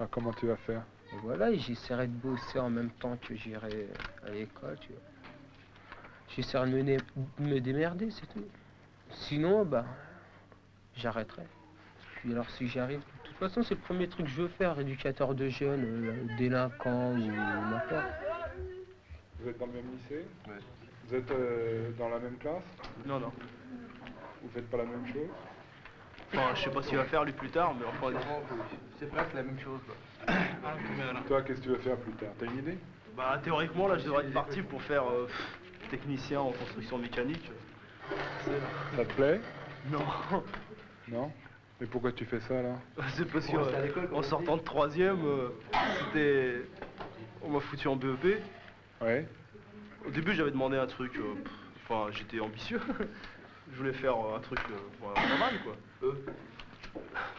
Ah, comment tu vas faire? Et voilà, j'essaierai de bosser en même temps que j'irai à l'école, tu vois. J'essaierai de me démerder, c'est tout. Sinon, bah, j'arrêterai. Puis alors si j'y arrive, de toute façon c'est le premier truc que je veux faire, éducateur de jeunes, délinquant ou n'importe. Vous êtes dans le même lycée? Oui. Vous êtes dans la même classe? Non, non. Vous faites pas la même chose? Enfin, je sais pas ce qu'il va faire lui plus tard, mais enfin, C'est presque la même chose. Quoi. Toi, qu'est-ce que tu veux faire plus tard? T'as une idée? Bah, théoriquement, là, je devrais être parti pour faire technicien en construction mécanique. Ça te plaît? Non. Non? Mais pourquoi tu fais ça, là? C'est parce qu'en sortant de 3e, c'était... On m'a foutu en BEP. Ouais. Au début, j'avais demandé un truc... Enfin, j'étais ambitieux. Je voulais faire un truc normal, quoi.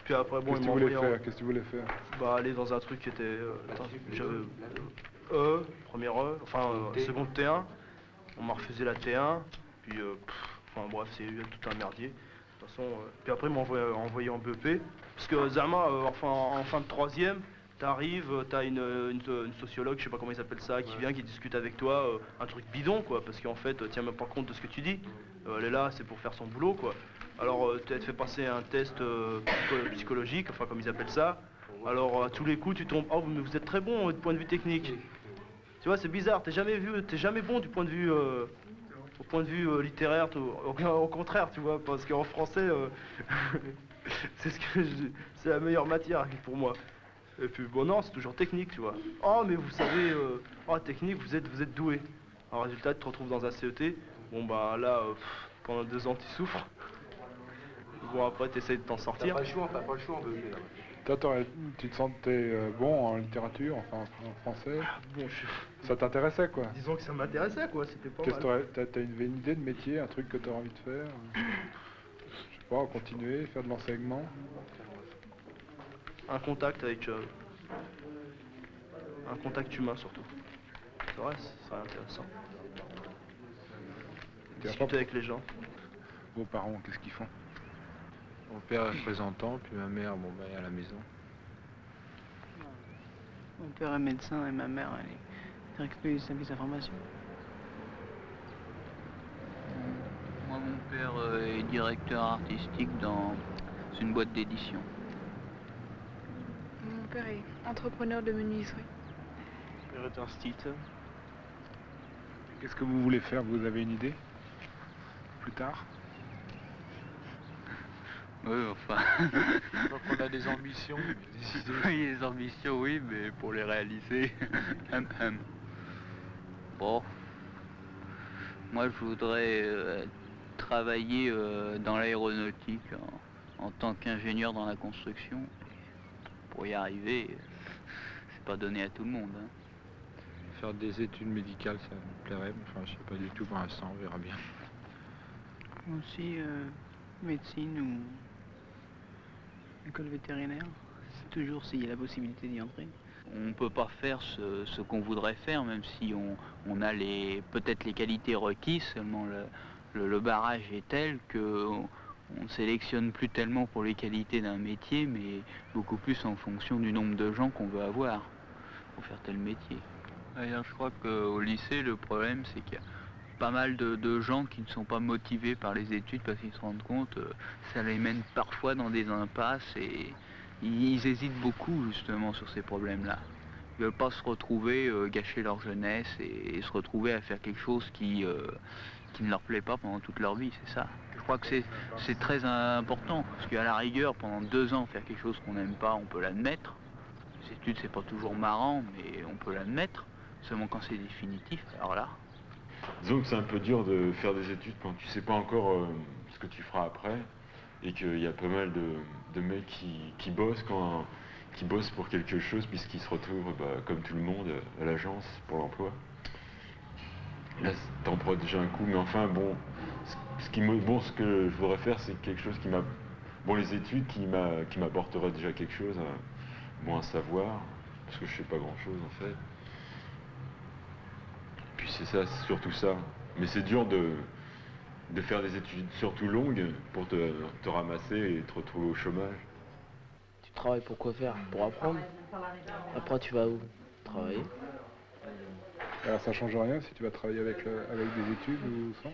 Puis après, bon, Qu'est-ce que tu voulais faire? Bah, aller dans un truc qui était... j'avais première enfin, seconde T1. On m'a refusé la T1. Puis, enfin, bref, c'est tout un merdier. De toute façon, puis après, ils m'ont envoyé en BEP. Parce que Zama, enfin, en fin de 3e, t'arrives, t'as une sociologue, je sais pas comment ils appellent ça, qui vient, qui discute avec toi, un truc bidon, quoi. Parce qu'en fait, tiens même pas compte de ce que tu dis. Elle est là, c'est pour faire son boulot, quoi. Alors, tu te fais passer un test psychologique, enfin, comme ils appellent ça. Alors, à tous les coups, tu tombes, oh, mais vous êtes très bon du point de vue technique. Tu vois, c'est bizarre, t'es jamais bon du point de vue, au point de vue littéraire, au contraire, tu vois, parce qu'en français, c'est la meilleure matière pour moi. Et puis, bon, non, c'est toujours technique, tu vois. Oh, mais vous savez, technique, vous êtes doué. Alors, résultat, tu te retrouves dans un CET. Bon, bah là, pendant 2 ans, tu souffres. Bon, après, tu essayes de t'en sortir. T'as pas le choix en BEP. Toi, tu te sentais bon en littérature, enfin en français? Bon, ça t'intéressait, quoi? Disons que ça m'intéressait, quoi, c'était pas mal. T'as une idée de métier, un truc que t'as envie de faire? Je sais pas, continuer, faire de l'enseignement? Un contact avec... un contact humain, surtout. C'est vrai, ce serait intéressant. Discuter avec les gens. Vos parents, qu'est-ce qu'ils font? Mon père est représentant, puis ma mère, bon, bah, est à la maison. Mon père est médecin et ma mère, elle est directrice du service d'information. Moi, mon père est directeur artistique dans une boîte d'édition. Mon père est entrepreneur de menuiserie. Mon père est instituteur. Qu'est-ce que vous voulez faire? Vous avez une idée? plus tard? Oui, enfin. Donc on a des ambitions, des idées. Oui, les ambitions, oui, mais pour les réaliser. Bon. Moi, je voudrais travailler dans l'aéronautique en tant qu'ingénieur dans la construction. Pour y arriver, c'est pas donné à tout le monde. Hein. Faire des études médicales, ça me plairait, mais enfin, je sais pas du tout pour l'instant, on verra bien. Aussi, médecine ou école vétérinaire, c'est toujours s'il y a la possibilité d'y entrer. On ne peut pas faire ce qu'on voudrait faire, même si on a peut-être les qualités requises, seulement le barrage est tel qu'on ne sélectionne plus tellement pour les qualités d'un métier, mais beaucoup plus en fonction du nombre de gens qu'on veut avoir pour faire tel métier. D'ailleurs, je crois qu'au lycée, le problème, c'est qu'il y a pas mal de gens qui ne sont pas motivés par les études parce qu'ils se rendent compte ça les mène parfois dans des impasses et ils hésitent beaucoup justement sur ces problèmes-là. Ils ne veulent pas se retrouver, gâcher leur jeunesse et se retrouver à faire quelque chose qui ne leur plaît pas pendant toute leur vie, c'est ça. Je crois que c'est très important, parce qu'à la rigueur, pendant 2 ans, faire quelque chose qu'on n'aime pas, on peut l'admettre. Les études, c'est pas toujours marrant, mais on peut l'admettre. Seulement quand c'est définitif, alors là... Disons que c'est un peu dur de faire des études quand tu sais pas encore ce que tu feras après, et qu'il y a pas mal de mecs qui bossent qui bossent pour quelque chose, puisqu'ils se retrouvent, comme tout le monde, à l'agence pour l'emploi. Là, t'en prends déjà un coup, mais enfin, bon, ce que je voudrais faire, c'est quelque chose les études qui m'apporteraient déjà quelque chose, un savoir, parce que je sais pas grand-chose, en fait. Puis c'est ça, c'est surtout ça. Mais c'est dur de faire des études surtout longues pour te ramasser et te retrouver au chômage. Tu travailles pour quoi faire? Pour apprendre. Après, tu vas où? Travailler. Alors ça change rien si tu vas travailler avec des études ou sans?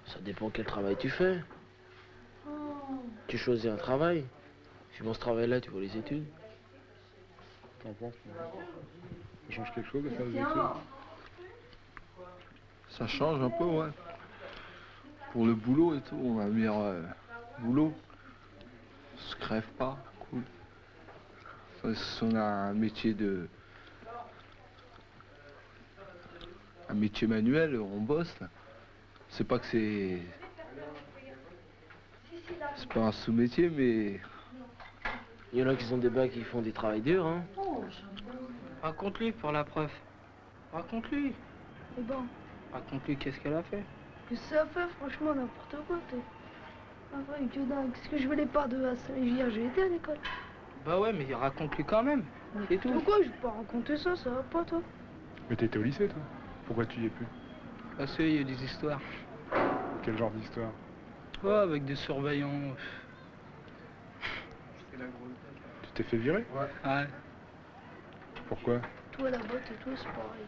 Ça dépend quel travail tu fais. Tu choisis un travail. Suivant ce travail-là, tu vois les études. T'en penses? Ça change quelque chose de faire des études? Ça change un peu, ouais. Pour le boulot et tout, on va dire boulot. On se crève pas, cool. Enfin, si on a un métier manuel, on bosse. C'est pas que c'est pas un sous-métier, mais... Il y en a qui sont des bacs qui font des travails durs, hein. Raconte-lui pour la preuve. Raconte-lui. Et bon. Raconte-lui qu'est-ce qu'elle a fait. Qu'est-ce que ça a fait, franchement, n'importe quoi, t'es. Ah vrai, que dingue. Qu'est-ce que je voulais pas de Saint-Légier? J'ai été à l'école. Bah ouais, mais raconte-lui quand même. C'est tout. Pourquoi je vais pas raconter ça? Ça va pas, toi? Mais t'étais au lycée, toi? Pourquoi tu y es plus? Parce qu'il y a des histoires. Quel genre d'histoire? Ouais, avec des surveillants. Tu t'es fait virer? Ouais. Pourquoi? Toi, là-bas, t'es toi, c'est pareil.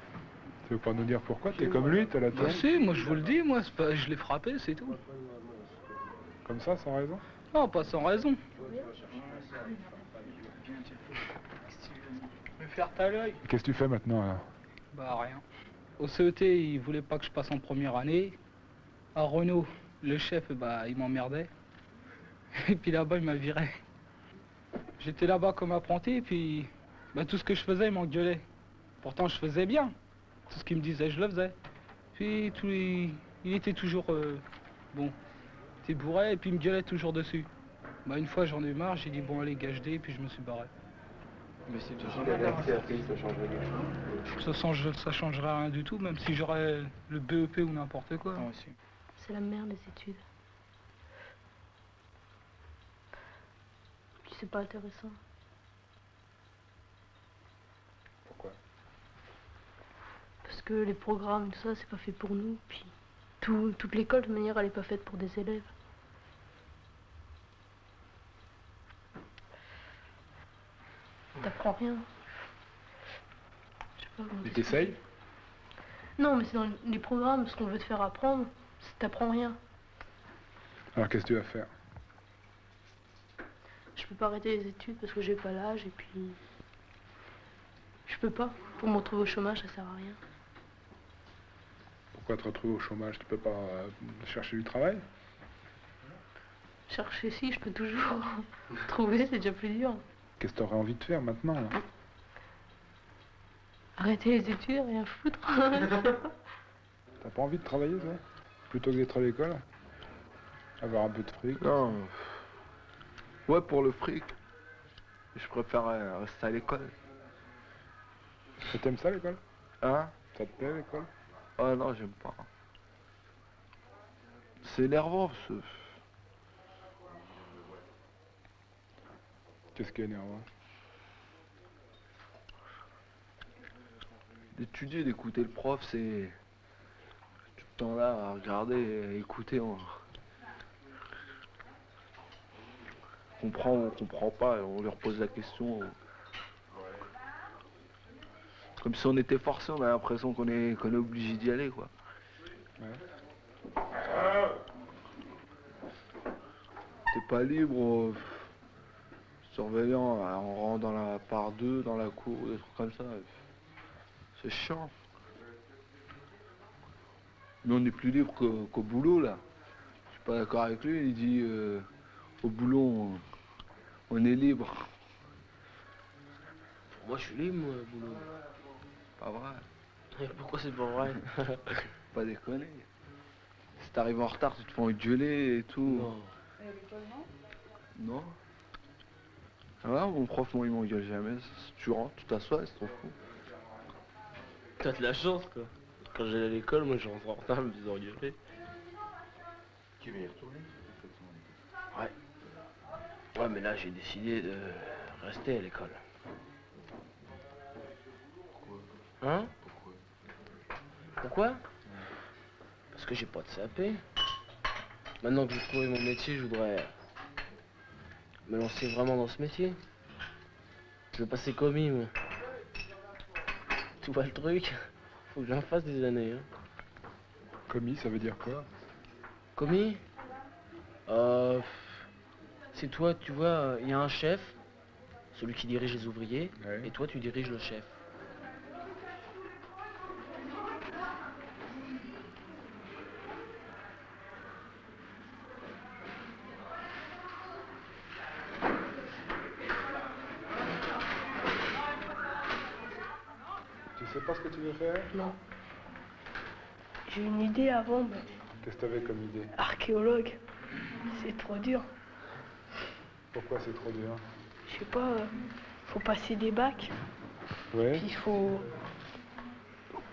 Tu veux pas nous dire pourquoi? T'es comme lui, t'as la tête? Bah si, moi je vous le dis, moi, pas, je l'ai frappé, c'est tout. Comme ça, sans raison? Non, pas sans raison. Me faire ta l'œil. Qu'est-ce que tu fais maintenant, alors? Bah rien. Au CET, il voulait pas que je passe en première année. À Renault, le chef, il m'emmerdait. Et puis là-bas, il m'a viré. J'étais là-bas comme apprenti, et puis tout ce que je faisais, il m'engueulait. Pourtant, je faisais bien. Tout ce qu'il me disait, je le faisais. Puis il était toujours t'es bourré, et puis il me gueulait toujours dessus. Une fois, j'en ai eu marre, j'ai dit bon allez, gage-des, et puis je me suis barré. Mais si tu changerais ça changerait quelque chose? Ça changerait rien du tout, même si j'aurais le BEP ou n'importe quoi. C'est la merde, les études. Puis c'est pas intéressant. Pourquoi? Parce que les programmes, tout ça, c'est pas fait pour nous. Puis toute l'école, de manière, elle est pas faite pour des élèves. T'apprends rien. Je sais pas comment Et t'essayes? Non, mais c'est dans les programmes, ce qu'on veut te faire apprendre, t'apprends rien. Alors qu'est-ce que tu vas faire? Je peux pas arrêter les études parce que j'ai pas l'âge et puis... Je peux pas. Pour me retrouver au chômage, ça sert à rien. Pourquoi te retrouver au chômage? Tu peux pas chercher du travail? Chercher, si, je peux toujours. Trouver, c'est déjà plus dur. Qu'est-ce que tu aurais envie de faire maintenant là? Arrêter les études, rien foutre. T'as pas envie de travailler, toi? Plutôt que d'être à l'école? Avoir un peu de fric? Non. Ouais, pour le fric. Je préfère rester à l'école. Et t'aimes ça, l'école? Hein? Ça te plaît, l'école? Ah non, j'aime pas. C'est énervant, ce... Qu'est-ce qui est énervant? D'étudier, d'écouter le prof, c'est... Tout le temps là, à regarder, à écouter. On comprend ou on comprend pas, on leur pose la question. Comme si on était forcé, on a l'impression qu'on est obligé d'y aller, quoi. Ouais. T'es pas libre, surveillant, on rentre dans la part 2, dans la cour, des trucs comme ça. C'est chiant. Nous, on est plus libre qu'au boulot, là. Je suis pas d'accord avec lui, il dit au boulot, on est libre. Moi, je suis libre, moi, au boulot. Pas vrai. Et pourquoi c'est pas vrai? Pas déconner. Si t'arrives en retard, tu te fais engueuler et tout. Non. Et à l'école, non? Non. Ah ouais, mon prof, moi, il m'engueule jamais. Tu rentres, tu t'assois, c'est trop fou. T'as de la chance, quoi. Quand j'allais à l'école, moi, je rentrais en retard, je me faisais engueuler. Tu veux y retourner? Ouais. Ouais, mais là, j'ai décidé de rester à l'école. Pourquoi? Hein? Pourquoi? Parce que j'ai pas de CAP. Maintenant que j'ai trouvé mon métier, je voudrais me lancer vraiment dans ce métier. Je veux passer commis, moi. Tu vois le truc? Faut que j'en fasse des années. Hein. Commis, ça veut dire quoi? Commis? C'est toi, tu vois, il y a un chef, celui qui dirige les ouvriers, ouais. Et toi, tu diriges le chef. Tu sais pas ce que tu veux faire? Non. J'ai une idée avant, mais... Qu'est-ce que t'avais comme idée? Archéologue. C'est trop dur. Pourquoi c'est trop dur? Je sais pas, faut passer des bacs. Ouais. Puis il faut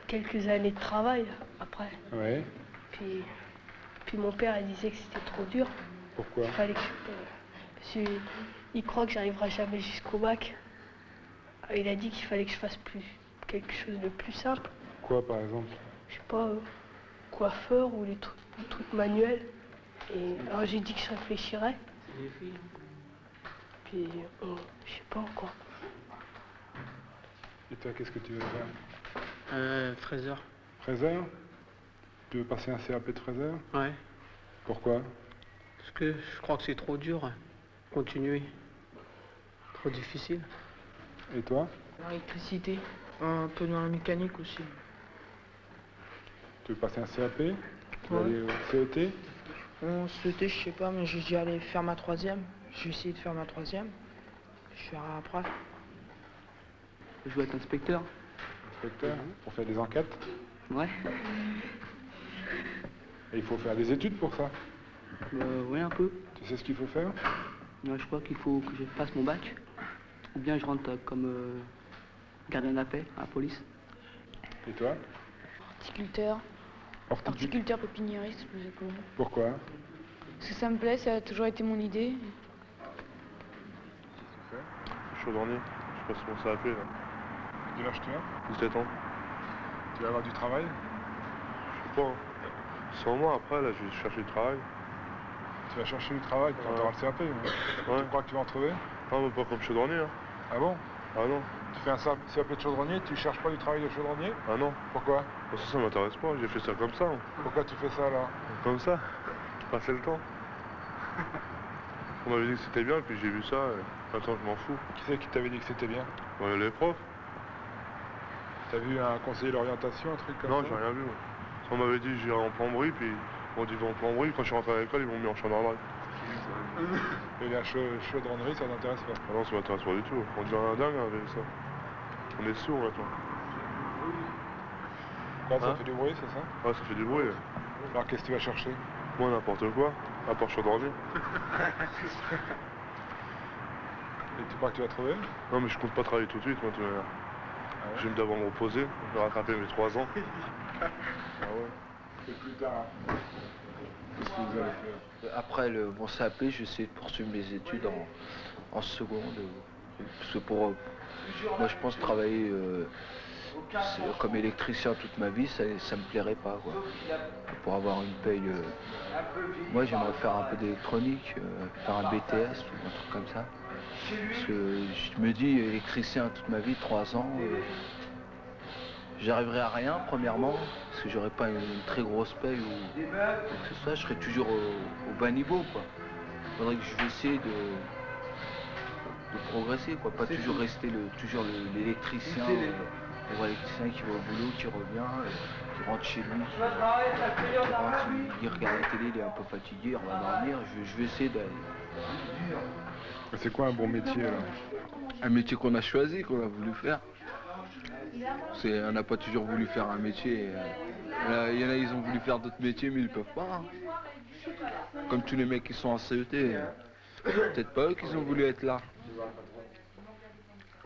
quelques années de travail après. Ouais. Puis mon père il disait que c'était trop dur. Pourquoi? Il fallait que parce qu'il croit que j'arriverai jamais jusqu'au bac. Il a dit qu'il fallait que je fasse quelque chose de plus simple. Quoi par exemple? Je sais pas, coiffeur ou les trucs manuels. Et alors j'ai dit que je réfléchirais. Puis je sais pas encore. Et toi, qu'est-ce que tu veux faire? Fraiseur. Fraiseur? Tu veux passer un CAP de fraiseur? Ouais. Pourquoi? Parce que je crois que c'est trop dur. Continuer. Trop difficile. Et toi? L'électricité. Un peu dans la mécanique aussi. Tu veux passer un CAP? Tu veux Ouais. aller au CET? On CET, je sais pas, mais j'ai dit aller faire ma 3e. J'ai essayé de faire ma 3e. Je verrai après. Je veux être inspecteur. Inspecteur? Pour faire des enquêtes? Ouais. Et il faut faire des études pour ça? Oui, un peu. Tu sais ce qu'il faut faire? Ouais, je crois qu'il faut que je fasse mon bac. Ou bien je rentre comme gardien de la paix à la police. Et toi? Horticulteur. Horticulteur pépiniériste, plus exactement. Pourquoi? Parce que ça me plaît, ça a toujours été mon idée. Chaudronnier, je passe mon CAP là. Quel âge tu as? 17 ans. Tu vas avoir du travail? Je sais pas. Hein. Sans moi après là, je vais chercher du travail. Tu vas chercher du travail quand tu auras le CAP? Ouais. Tu crois que tu vas en trouver? Non, mais pas comme chaudronnier. Hein. Ah bon? Ah non. Tu fais un CAP de chaudronnier, tu cherches pas du travail de chaudronnier? Ah non. Pourquoi? Parce que ça m'intéresse pas, j'ai fait ça comme ça. Hein. Pourquoi tu fais ça là? Comme ça, passer le temps. On m'avait dit que c'était bien, puis j'ai vu ça, et maintenant je m'en fous. Qui c'est qui t'avait dit que c'était bien? Les profs. T'as vu un conseiller d'orientation, un truc comme non, ça? j'ai rien vu. Ouais. On m'avait dit j'irai en plomberie, puis on dit va en plomberie, quand je suis rentré à l'école, ils m'ont mis en chaudronnerie. Et la chaudronnerie, ça t'intéresse pas? Ah non, ça m'intéresse pas du tout. On devient un dingue avec ça. On est sourd maintenant. Quoi, ça fait du bruit, c'est ça? Ouais, ça fait du bruit. Alors qu'est-ce que tu vas chercher? Moi, n'importe quoi, à part chaudronner. Et tu crois que tu vas trouver? Non, mais je compte pas travailler tout de suite, moi, de toute manière. J'aime d'abord me reposer, je vais rattraper mes 3 ans. Ah ouais. Et plus tard, qu'est-ce que vous allez faire? Après le bon CAP, je vais essayer de poursuivre mes études en seconde. Parce que pour moi, je pense travailler comme électricien toute ma vie, ça me plairait pas, quoi. Pour avoir une paye. Moi, j'aimerais faire un peu d'électronique, faire un BTS ou un truc comme ça. Parce que je me dis, électricien toute ma vie, 3 ans, j'arriverai à rien, premièrement, parce que j'aurais pas une très grosse paye ou quoi que ce soit, je serais toujours au bas niveau, quoi. Il faudrait que je vais essayer de progresser, quoi, pas toujours rester l'électricien, l'électricien qui va au boulot, qui revient, qui rentre chez lui, il regarde la télé, il est un peu fatigué, on va dormir, je vais essayer d'aller. C'est quoi un bon métier, alors? Un métier qu'on a choisi, qu'on a voulu faire. On n'a pas toujours voulu faire un métier. Il y en a, ils ont voulu faire d'autres métiers, mais ils ne peuvent pas. Hein. Comme tous les mecs qui sont en CET. Peut-être pas eux qui ont voulu être là.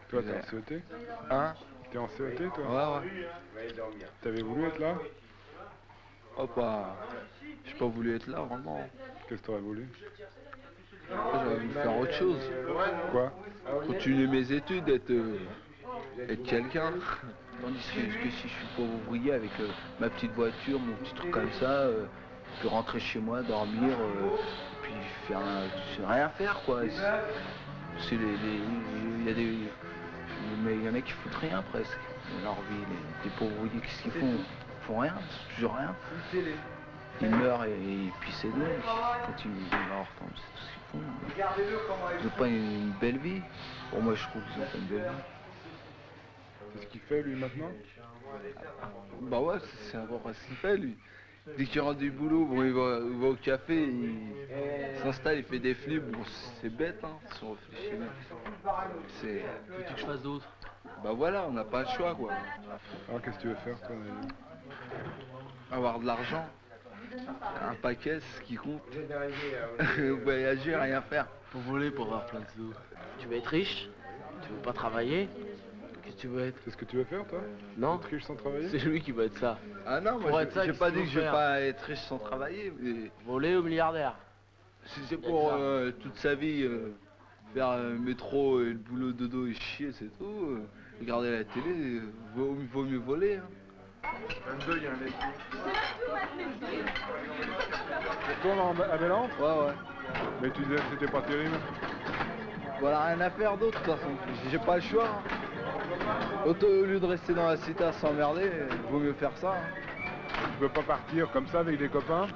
Toi, t'es en CET? Hein? T'es en CET, toi? Ouais. T'avais voulu être là? Oh, pas... J'ai pas voulu être là, vraiment. Qu'est-ce que t'aurais voulu? J'aurais voulu faire autre chose. Quoi? Continuer mes études, être quelqu'un. Tandis que si je suis pauvre ouvrier avec ma petite voiture, mon petit truc comme ça, je peux rentrer chez moi, dormir, puis faire rien faire, quoi. Il y en a qui foutent rien presque. Leur vie, les pauvres ouvriers, qu'est-ce qu'ils font? Ils font rien, toujours rien. Ils meurent et puis c'est tout. Quand ils leur tombent, c'est tout ce qu'ils font. Ils n'ont pas une belle vie. Pour moi, je trouve qu'ils n'ont pas une belle vie. C'est ce qu'il fait, lui, maintenant? Bah ouais, c'est encore ce qu'il fait, lui. Dès qu'il rentre du boulot, bon, il va au café, il s'installe, il fait des flips. Bon, c'est bête, hein, si on réfléchit bien. Qu'est-ce que je fasse d'autre? Bah voilà, on n'a pas le choix, quoi. Alors, qu'est-ce que tu veux faire, toi, d'ailleurs? Avoir de l'argent. Un paquet, c'est ce qui compte. Voyager, rien faire. Pour voler, pour avoir plein de sous. Tu veux être riche? Tu veux pas travailler? Qu'est-ce que tu veux être? C'est ce que tu veux faire, toi? Non. Être riche sans travailler? C'est lui qui va être ça. Ah non, moi j'ai pas dit que je vais pas être riche sans travailler. Mais... Voler ou milliardaire? Si c'est pour toute sa vie faire métro et le boulot dodo et chier, c'est tout. Regarder la télé, vaut mieux voler. Hein. Il y a un mec. Tu retournes à Bellante? Ouais. Mais tu disais que c'était pas terrible. Voilà, rien à faire d'autre de toute façon. J'ai pas le choix. Hein. Au lieu de rester dans la cité à s'emmerder, vaut mieux faire ça. Hein. Tu peux pas partir comme ça avec des copains?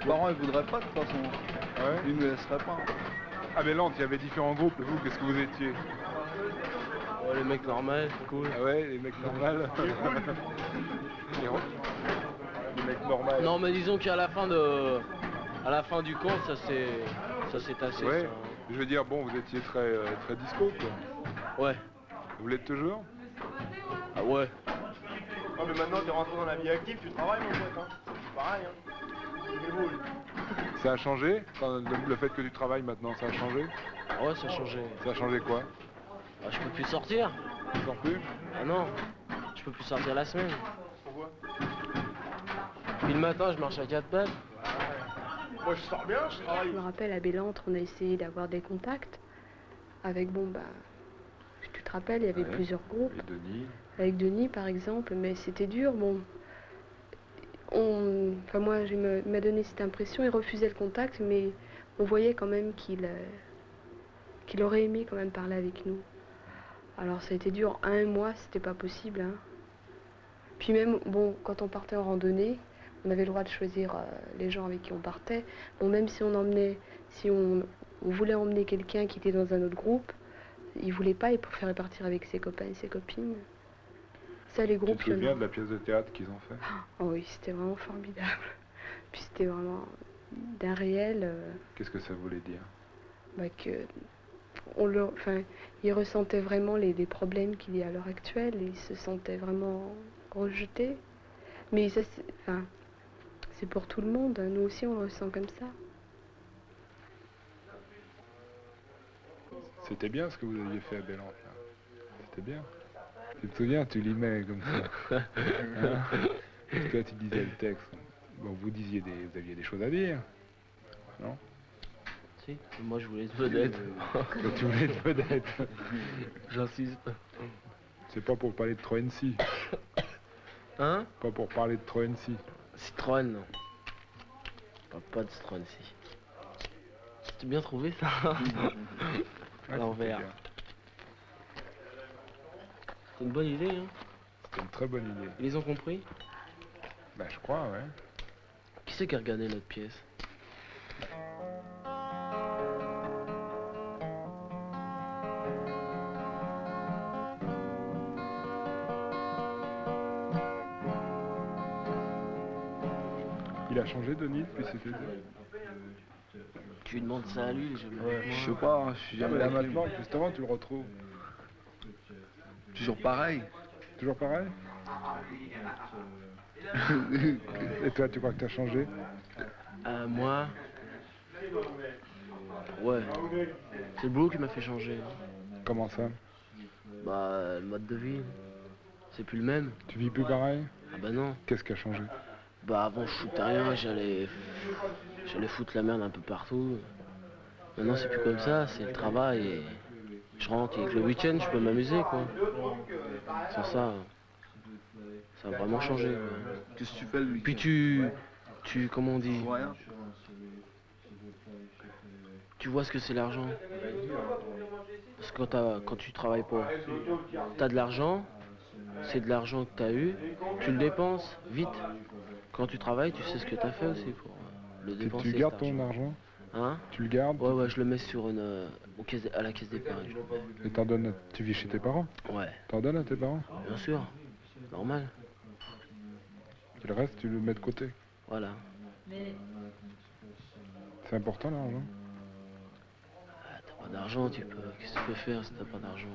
Les parents ils voudraient pas de toute façon. Ouais. Ils ne laisseraient pas. À Bellante, il y avait différents groupes. Vous, qu'est-ce que vous étiez? Oh, les mecs normaux, cool. Ah ouais, les mecs normaux. Les mecs normaux. Non, mais disons qu'à la fin du compte, ça s'est tassé. Ouais. Ça. Je veux dire, bon, vous étiez très disco, quoi. Ouais. Vous l'êtes toujours? Ah ouais. Ah mais maintenant t'es rentré dans la vie active, tu travailles mon pote, hein. C'est pareil, hein. Ça a changé? Le fait que tu travailles maintenant, ça a changé? Ah ouais, ça a changé. Ça a changé quoi? Bah, je peux plus sortir. Tu sors plus? Ah non, je peux plus sortir la semaine. Pourquoi? Puis le matin, je marche à 4 pattes. Moi je sors bien, je travaille. Je me rappelle à Bellantre, on a essayé d'avoir des contacts avec, tu te rappelles, il y avait plusieurs groupes. Avec Denis. Avec Denis par exemple, mais c'était dur, bon. Moi, il m'a donné cette impression, il refusait le contact, mais on voyait quand même qu'il aurait aimé quand même parler avec nous. Alors ça a été dur, 1 mois, c'était pas possible. Hein. Puis même, bon, quand on partait en randonnée, on avait le droit de choisir les gens avec qui on partait. Bon, même si on voulait emmener quelqu'un qui était dans un autre groupe, il voulait pas, il préférait partir avec ses copains et ses copines. Ça, les Tu groupes, te il y en a. souviens de la pièce de théâtre qu'ils ont fait? Oh oui, c'était vraiment formidable. Puis c'était vraiment d'un réel Qu'est-ce que ça voulait dire? que enfin, ils ressentaient vraiment les problèmes qu'il y a à l'heure actuelle et ils se sentaient vraiment rejetés. Mais ça, c'est pour tout le monde. Nous aussi, on le ressent comme ça. C'était bien ce que vous aviez fait à Bellange, là. C'était bien. Tu te souviens, tu limais comme ça. Hein? Parce que là, tu disais le texte. Bon, vous aviez des choses à dire. Non? Si, moi je voulais être vedette. Tu voulais être vedette. J'insiste. C'est pas pour parler de Troensi. Hein? Pas pour parler de Troensi. Citroën, non. Pas de Citroën, si. C'est bien trouvé ça. À l'envers. C'est une bonne idée, hein? C'est une très bonne idée. Ils les ont compris? Bah, je crois, ouais. Qui c'est qui a regardé notre pièce? Il a changé, Denis, depuis cet été? Tu lui demandes ça à lui, Je sais pas, je suis jamais Là, avec lui. maintenant, justement, tu le retrouves. Toujours pareil. Toujours pareil? Et toi, tu crois que tu as changé? Moi... Ouais. C'est le boulot qui m'a fait changer. Comment ça? Bah, le mode de vie. C'est plus le même. Tu vis plus pareil? Ah bah non. Qu'est-ce qui a changé? Bah avant je foutais rien, j'allais foutre la merde un peu partout. Maintenant c'est plus comme ça, c'est le travail et je rentre et que le week-end je peux m'amuser quoi. Sans ça, ça a vraiment changé quoi. Qu'est-ce que tu fais le week-end? Puis tu comment on dit? Rien. Tu vois ce que c'est l'argent. Parce que quand tu travailles pas, t'as de l'argent, c'est de l'argent que t'as eu, tu le dépenses vite. Quand tu travailles, tu sais ce que t'as fait aussi pour le dépenser. Tu gardes ton argent? Hein? Tu le gardes? Ouais, je le mets sur à la caisse d'épargne. Et t'en donnes, tu vis chez tes parents? Ouais. T'en donnes à tes parents? Bien sûr, normal. Et le reste, tu le mets de côté? Voilà. C'est important l'argent? T'as pas d'argent, qu'est-ce que tu peux faire si t'as pas d'argent?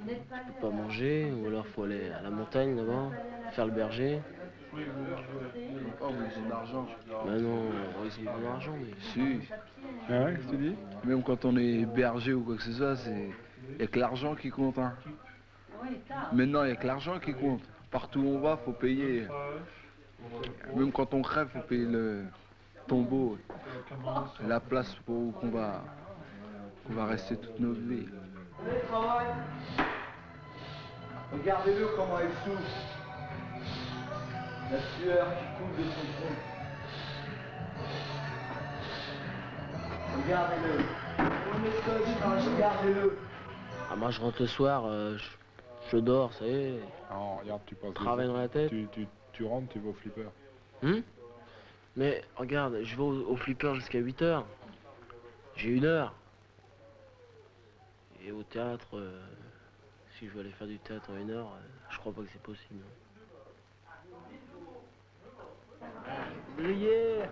Tu peux pas manger, ou alors faut aller à la montagne là-bas, faire le berger. Oh, mais c'est de l'argent. Bah non, ils ont pas d'argent, mais... Si. Ah ouais, qu'est-ce que tu dis? Même quand on est berger ou quoi que ce soit, il n'y a que l'argent qui compte. Hein. Maintenant, il n'y a que l'argent qui compte. Partout où on va, faut payer. Même quand on crève, faut payer le tombeau. La place pour qu'on va rester toute notre vie. Regardez-le comment il souffre. La sueur qui coule de son front. Regardez-le. Regardez-le. Ah, moi je rentre le soir, je dors, ça y est. Non, regarde, tu passes. Travail dans la tête. Tu rentres, tu vas au flipper. Mais regarde, je vais au flipper jusqu'à 8h. J'ai 1 heure. Et au théâtre, si je veux aller faire du théâtre en 1 heure, je crois pas que c'est possible. Briller.